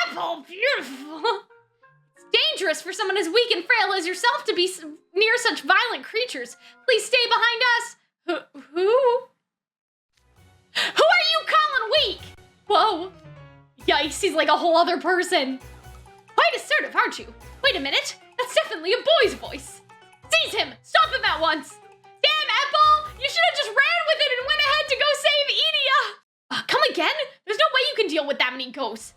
Apple, beautiful. It's dangerous for someone as weak and frail as yourself to be near such violent creatures. Please stay behind us. Who? Who are you calling weak? Whoa. Yikes, he's like a whole other person. Quite assertive, aren't you? Wait a minute. That's definitely a boy's voice. Seize him. Stop him at once. Damn, Epal! You should have just ran with it and went ahead to go save Idia! Come again? There's no way you can deal with that many ghosts.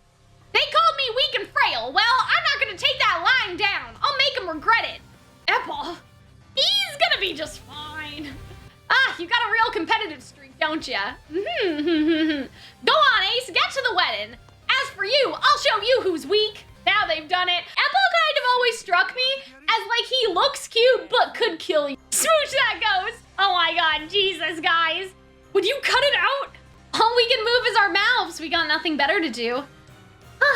They called me weak and frail. Well, I'm not gonna take that lying down. I'll make him regret it. Epal, he's gonna be just fine. You got a real competitive streak, don't ya? Go on, Ace, get to the wedding. As for you, I'll show you who's weak. Now they've done it. Epal kind of always struck me as like he looks cute but could kill you. Smooch that ghost. Oh my god, Jesus, guys. Would you cut it out? All we can move is our mouths. We got nothing better to do.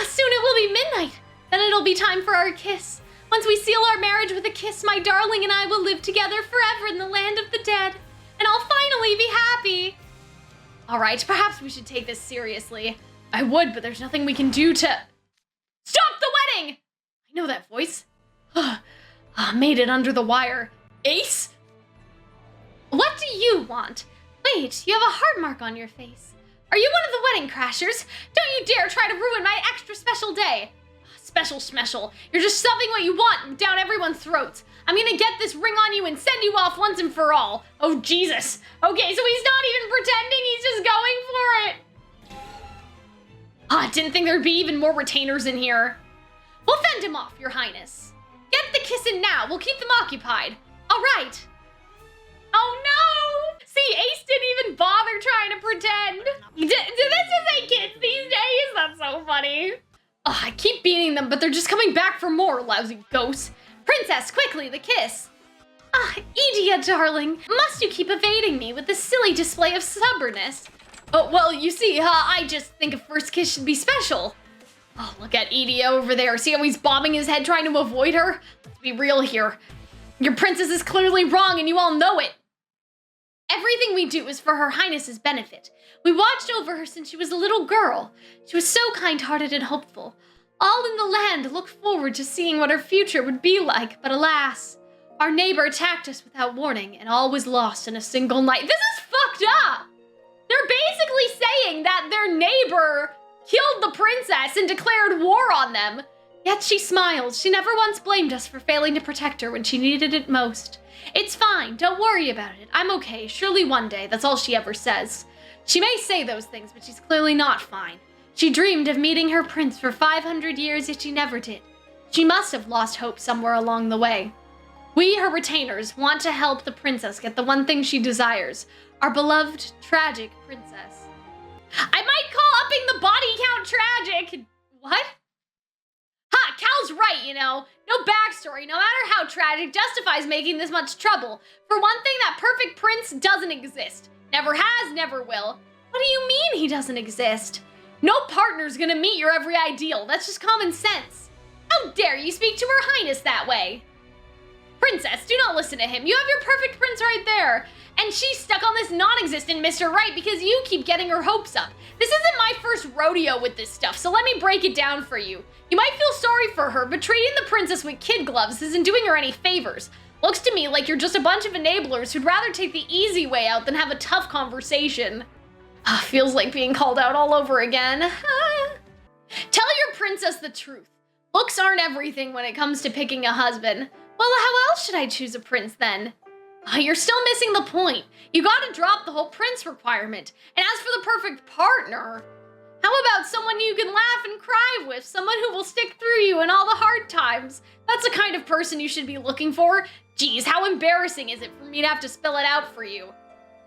Soon it will be midnight. Then it'll be time for our kiss. Once we seal our marriage with a kiss, my darling and I will live together forever in the land of the dead. And I'll finally be happy. All right, perhaps we should take this seriously. I would, but there's nothing we can do to... Stop the wedding! I know that voice. Made it under the wire. Ace? What do you want? Wait, you have a heart mark on your face. Are you one of the wedding crashers? Don't you dare try to ruin my extra special day. Special. You're just shoving what you want down everyone's throats. I'm gonna get this ring on you and send you off once and for all. Oh, Jesus. Okay, so he's not even pretending, he's just going for it. Didn't think there'd be even more retainers in here. We'll fend him off, Your Highness. Get the kiss in now. We'll keep them occupied. All right. Oh, no. See, Ace didn't even bother trying to pretend. Do this is a kids these days? That's so funny. I keep beating them, but they're just coming back for more, lousy ghosts. Princess, quickly, the kiss. Idia, darling. Must you keep evading me with this silly display of stubbornness? Oh, well, you see, I just think a first kiss should be special. Oh, look at Idia over there. See how he's bobbing his head trying to avoid her? Let's be real here. Your princess is clearly wrong and you all know it. Everything we do is for Her Highness's benefit. We watched over her since she was a little girl. She was so kind-hearted and hopeful. All in the land looked forward to seeing what her future would be like, but alas, our neighbor attacked us without warning and all was lost in a single night. This is fucked up! They're basically saying that their neighbor killed the princess and declared war on them. Yet she smiled. She never once blamed us for failing to protect her when she needed it most. It's fine. Don't worry about it. I'm okay. Surely one day. That's all she ever says. She may say those things, but she's clearly not fine. She dreamed of meeting her prince for 500 years, yet she never did. She must have lost hope somewhere along the way. We, her retainers, want to help the princess get the one thing she desires. Our beloved, tragic princess. I might call upping the body count tragic. What? Ha, Cal's right, you know. No backstory, no matter how tragic, justifies making this much trouble. For one thing, that perfect prince doesn't exist. Never has, never will. What do you mean he doesn't exist? No partner's gonna meet your every ideal. That's just common sense. How dare you speak to Her Highness that way? Princess, do not listen to him. You have your perfect prince right there. And she's stuck on this non-existent Mr. Right because you keep getting her hopes up. This isn't my first rodeo with this stuff, so let me break it down for you. You might feel sorry for her, but treating the princess with kid gloves isn't doing her any favors. Looks to me like you're just a bunch of enablers who'd rather take the easy way out than have a tough conversation. Feels like being called out all over again. Tell your princess the truth. Looks aren't everything when it comes to picking a husband. Well, how else should I choose a prince then? You're still missing the point. You gotta drop the whole prince requirement. And as for the perfect partner, how about someone you can laugh and cry with? Someone who will stick through you in all the hard times. That's the kind of person you should be looking for. Geez, how embarrassing is it for me to have to spell it out for you?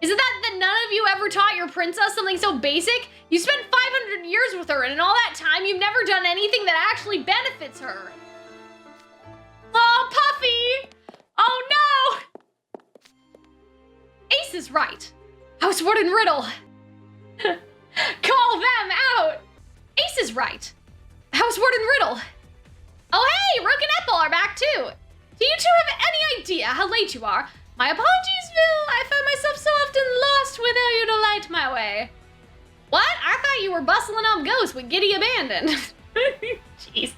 Is it that none of you ever taught your princess something so basic? You spent 500 years with her, and in all that time, you've never done anything that actually benefits her. Oh, Puffy! Oh, no! Ace is right. Housewarden and Riddle. Call them out! Ace is right. Housewarden and Riddle. Oh, hey! Rook and Ethel are back, too. Do you two have any idea how late you are? My apologies, Phil. I find myself so often lost without you to light my way. What? I thought you were bustling up ghosts with Giddy abandoned. Jeez.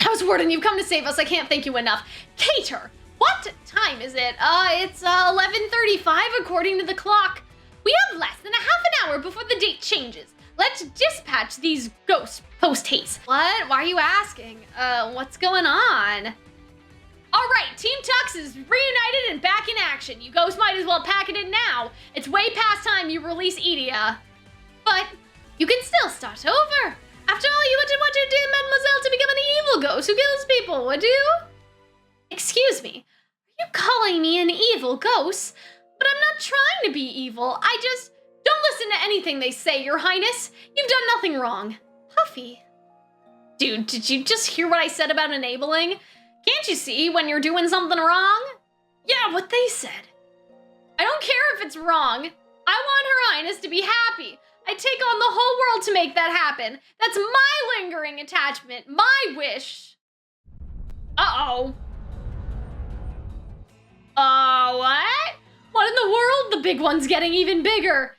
Housewarden, you've come to save us. I can't thank you enough. Cater, what time is it? It's 11:35 according to the clock. We have less than a half an hour before the date changes. Let's dispatch these ghosts post-haste. What? Why are you asking? What's going on? All right, Team Tux is reunited and back in action. You ghosts might as well pack it in now. It's way past time you release Idia. But you can still start over. After all, you wouldn't want your dear mademoiselle to become an evil ghost who kills people, would you? Excuse me, are you calling me an evil ghost? But I'm not trying to be evil. I just don't listen to anything they say, Your Highness. You've done nothing wrong. Puffy. Dude, did you just hear what I said about enabling? Can't you see when you're doing something wrong? Yeah, what they said. I don't care if it's wrong. I want Her Highness to be happy. I'd take on the whole world to make that happen. That's my lingering attachment, my wish. Uh-oh. What? What in the world? The big one's getting even bigger.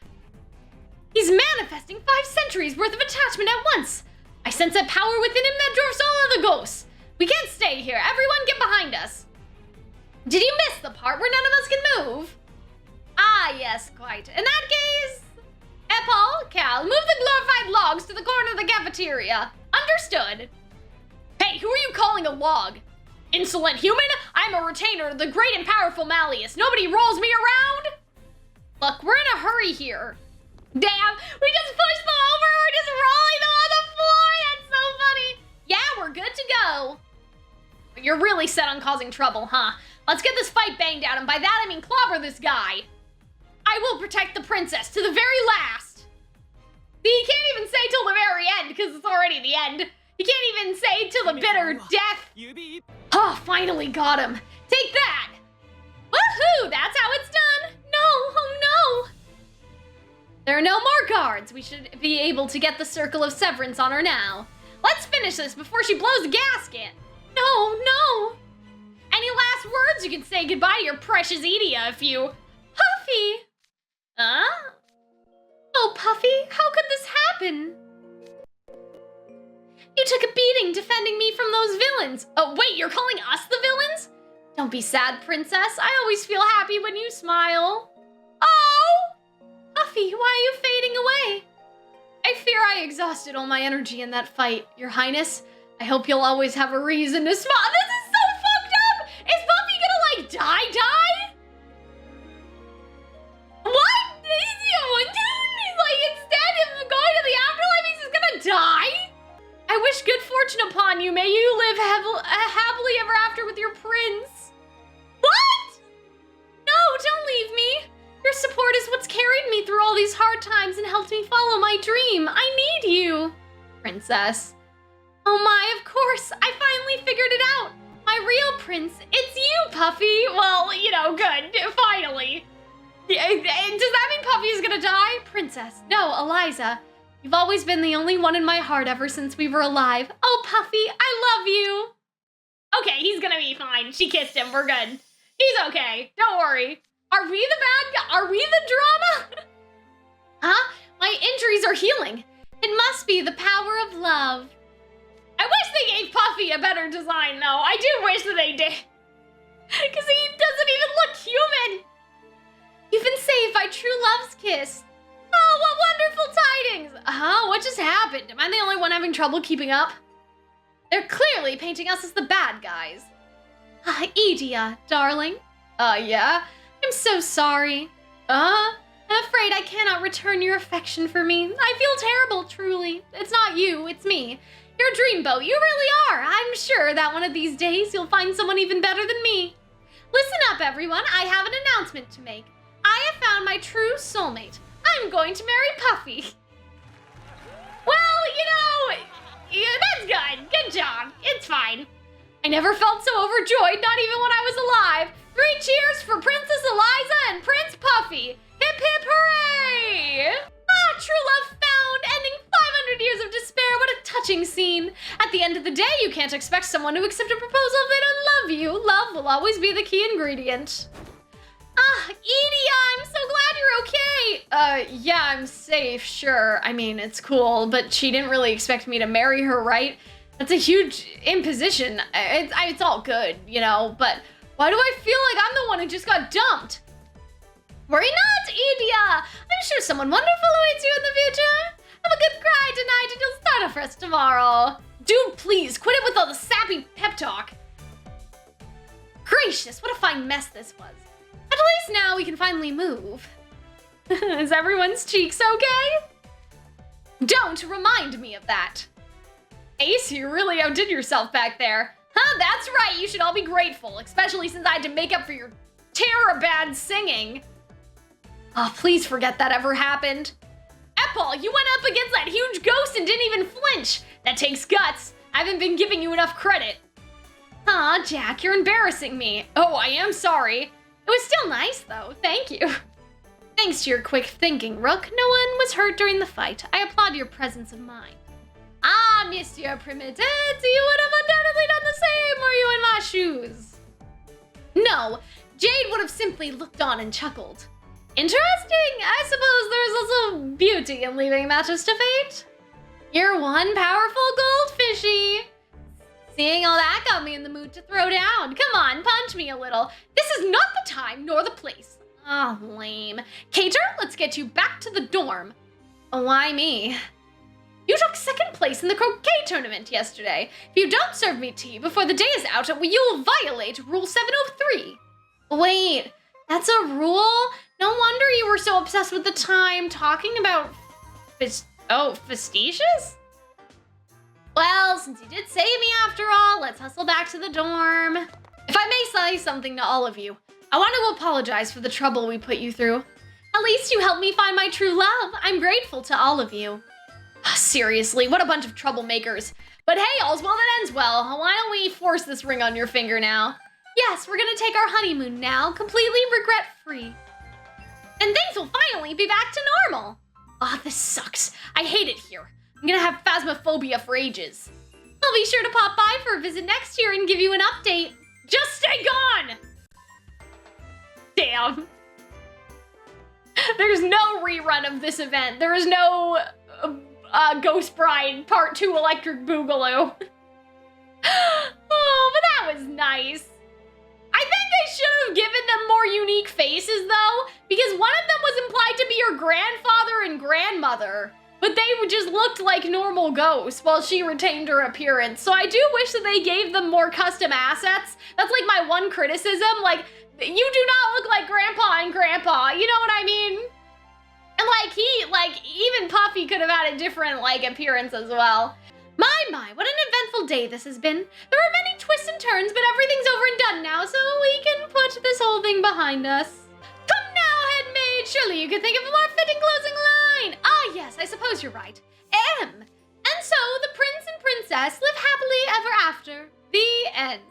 He's manifesting 5 centuries worth of attachment at once. I sense a power within him that dwarfs all other ghosts. We can't stay here. Everyone get behind us. Did you miss the part where none of us can move? Ah, yes, quite. In that case, Epal, Cal, move the glorified logs to the corner of the cafeteria. Understood. Hey, who are you calling a log? Insolent human? I'm a retainer of the great and powerful Malleus. Nobody rolls me around. Look, we're in a hurry here. Damn, we just pushed them over. We're just rolling them on the floor. That's so funny. Yeah, we're good to go. You're really set on causing trouble, huh? Let's get this fight banged out, and by that I mean clobber this guy. I will protect the princess to the very last. See, you can't even say till the very end, because it's already the end. You can't even say till the bitter death. Oh, finally got him. Take that. Woohoo, that's how it's done. No, oh no. There are no more guards. We should be able to get the Circle of Severance on her now. Let's finish this before she blows the gasket. No. Any last words? You can say goodbye to your precious Idia if you... Puffy! Huh? Oh, Puffy, how could this happen? You took a beating defending me from those villains. Oh, wait, you're calling us the villains? Don't be sad, princess. I always feel happy when you smile. Oh! Puffy, why are you fading away? I fear I exhausted all my energy in that fight, Your Highness. I hope you'll always have a reason to smile. This is so fucked up! Is Puffy gonna, like, die? What? He's like, instead of going to the afterlife, he's just gonna die? I wish good fortune upon you. May you live happily ever after with your prince. What? No, don't leave me. Your support is what's carried me through all these hard times and helped helped me follow my dream. I need you. Princess. Oh my, of course. I finally figured it out. My real prince, it's you, Puffy. Well, you know, good. Finally. Does that mean Puffy is gonna die? Princess. No, Eliza. You've always been the only one in my heart ever since we were alive. Oh, Puffy, I love you. Okay, he's gonna be fine. She kissed him. We're good. He's okay. Don't worry. Are we the bad guy? Are we the drama? Huh? My injuries are healing. It must be the power of love. I wish they gave Puffy a better design, though. I do wish that they did. Because he doesn't even look human. You've been saved by true love's kiss. Oh, what wonderful tidings. Huh? What just happened? Am I the only one having trouble keeping up? They're clearly painting us as the bad guys. Idia, darling. Yeah? I'm so sorry. I'm afraid I cannot return your affection for me. I feel terrible, truly. It's not you, it's me. You're a dreamboat, you really are. I'm sure that one of these days you'll find someone even better than me. Listen up, everyone. I have an announcement to make. I have found my true soulmate. I'm going to marry Puffy. Well, you know, yeah, that's good. Good job. It's fine. I never felt so overjoyed, not even when I was alive. 3 cheers for Princess Eliza and Prince Puffy. Hip hip hooray! True love found, ending 500 years of despair. What a touching scene. At the end of the day, you can't expect someone to accept a proposal if they don't love you. Love will always be the key ingredient. Idia, I'm so glad you're okay. Yeah, I'm safe, sure. I mean, it's cool, but she didn't really expect me to marry her, right? That's a huge imposition. It's all good, you know, but why do I feel like I'm the one who just got dumped? Worry not, Idia. I'm sure someone wonderful awaits you in the future. Have a good cry tonight and you'll start afresh tomorrow. Dude, please, quit it with all the sappy pep talk. Gracious, what a fine mess this was. At least now we can finally move. Is everyone's cheeks okay? Don't remind me of that. Ace, you really outdid yourself back there. Huh, that's right, you should all be grateful, especially since I had to make up for your terror-bad singing. Oh, please forget that ever happened. Epal, you went up against that huge ghost and didn't even flinch. That takes guts. I haven't been giving you enough credit. Aw, Jack, you're embarrassing me. Oh, I am sorry. It was still nice, though. Thank you. Thanks to your quick thinking, Rook, no one was hurt during the fight. I applaud your presence of mind. Ah, Monsieur Primitive, you would have undoubtedly done the same were you in my shoes. No, Jade would have simply looked on and chuckled. Interesting. I suppose there's also beauty in leaving matters to fate. You're one powerful goldfishy. Seeing all that got me in the mood to throw down. Come on, punch me a little. This is not the time nor the place. Oh, lame. Cater, let's get you back to the dorm. Why me? You took second place in the croquet tournament yesterday. If you don't serve me tea before the day is out, you will violate Rule 703. Wait, that's a rule? No wonder you were so obsessed with the time talking about facetious? Well, since you did save me after all, let's hustle back to the dorm. If I may say something to all of you, I want to apologize for the trouble we put you through. At least you helped me find my true love. I'm grateful to all of you. Seriously, what a bunch of troublemakers. But hey, all's well that ends well. Why don't we force this ring on your finger now? Yes, we're gonna take our honeymoon now, completely regret-free. And things will finally be back to normal. Ah, this sucks. I hate it here. I'm gonna have phasmophobia for ages. I'll be sure to pop by for a visit next year and give you an update. Just stay gone! Damn. There's no rerun of this event. There is no Ghost Bride Part 2 Electric Boogaloo. Oh, but that was nice. I think they should have given them more unique faces, though, because one of them was implied to be your grandfather and grandmother, but they just looked like normal ghosts while she retained her appearance. So I do wish that they gave them more custom assets. That's like my one criticism. Like, you do not look like Grandpa and Grandpa, you know what I mean? And even Puffy could have had a different, appearance as well. My, what an eventful day this has been. There are many twists and turns, but everything's over and done now, so we can put this whole thing behind us. Come now, head maid, surely you could think of a more fitting closing explain. Ah, yes, I suppose you're right. And so the prince and princess live happily ever after. The end.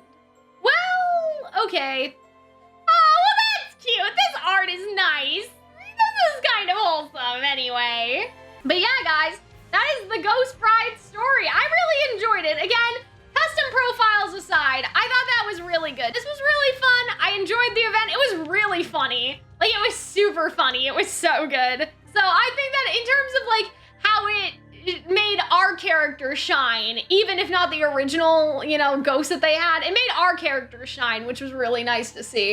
Well, okay. Oh, well, that's cute. This art is nice. This is kind of wholesome anyway. But yeah, guys, that is the Ghost Bride story. I really enjoyed it. Again, custom profiles aside, I thought that was really good. This was really fun. I enjoyed the event. It was really funny. Like, it was super funny. It was so good. So I think that in terms of like how it made our character shine, even if not the original, you know, ghost that they had, it made our character shine, which was really nice to see.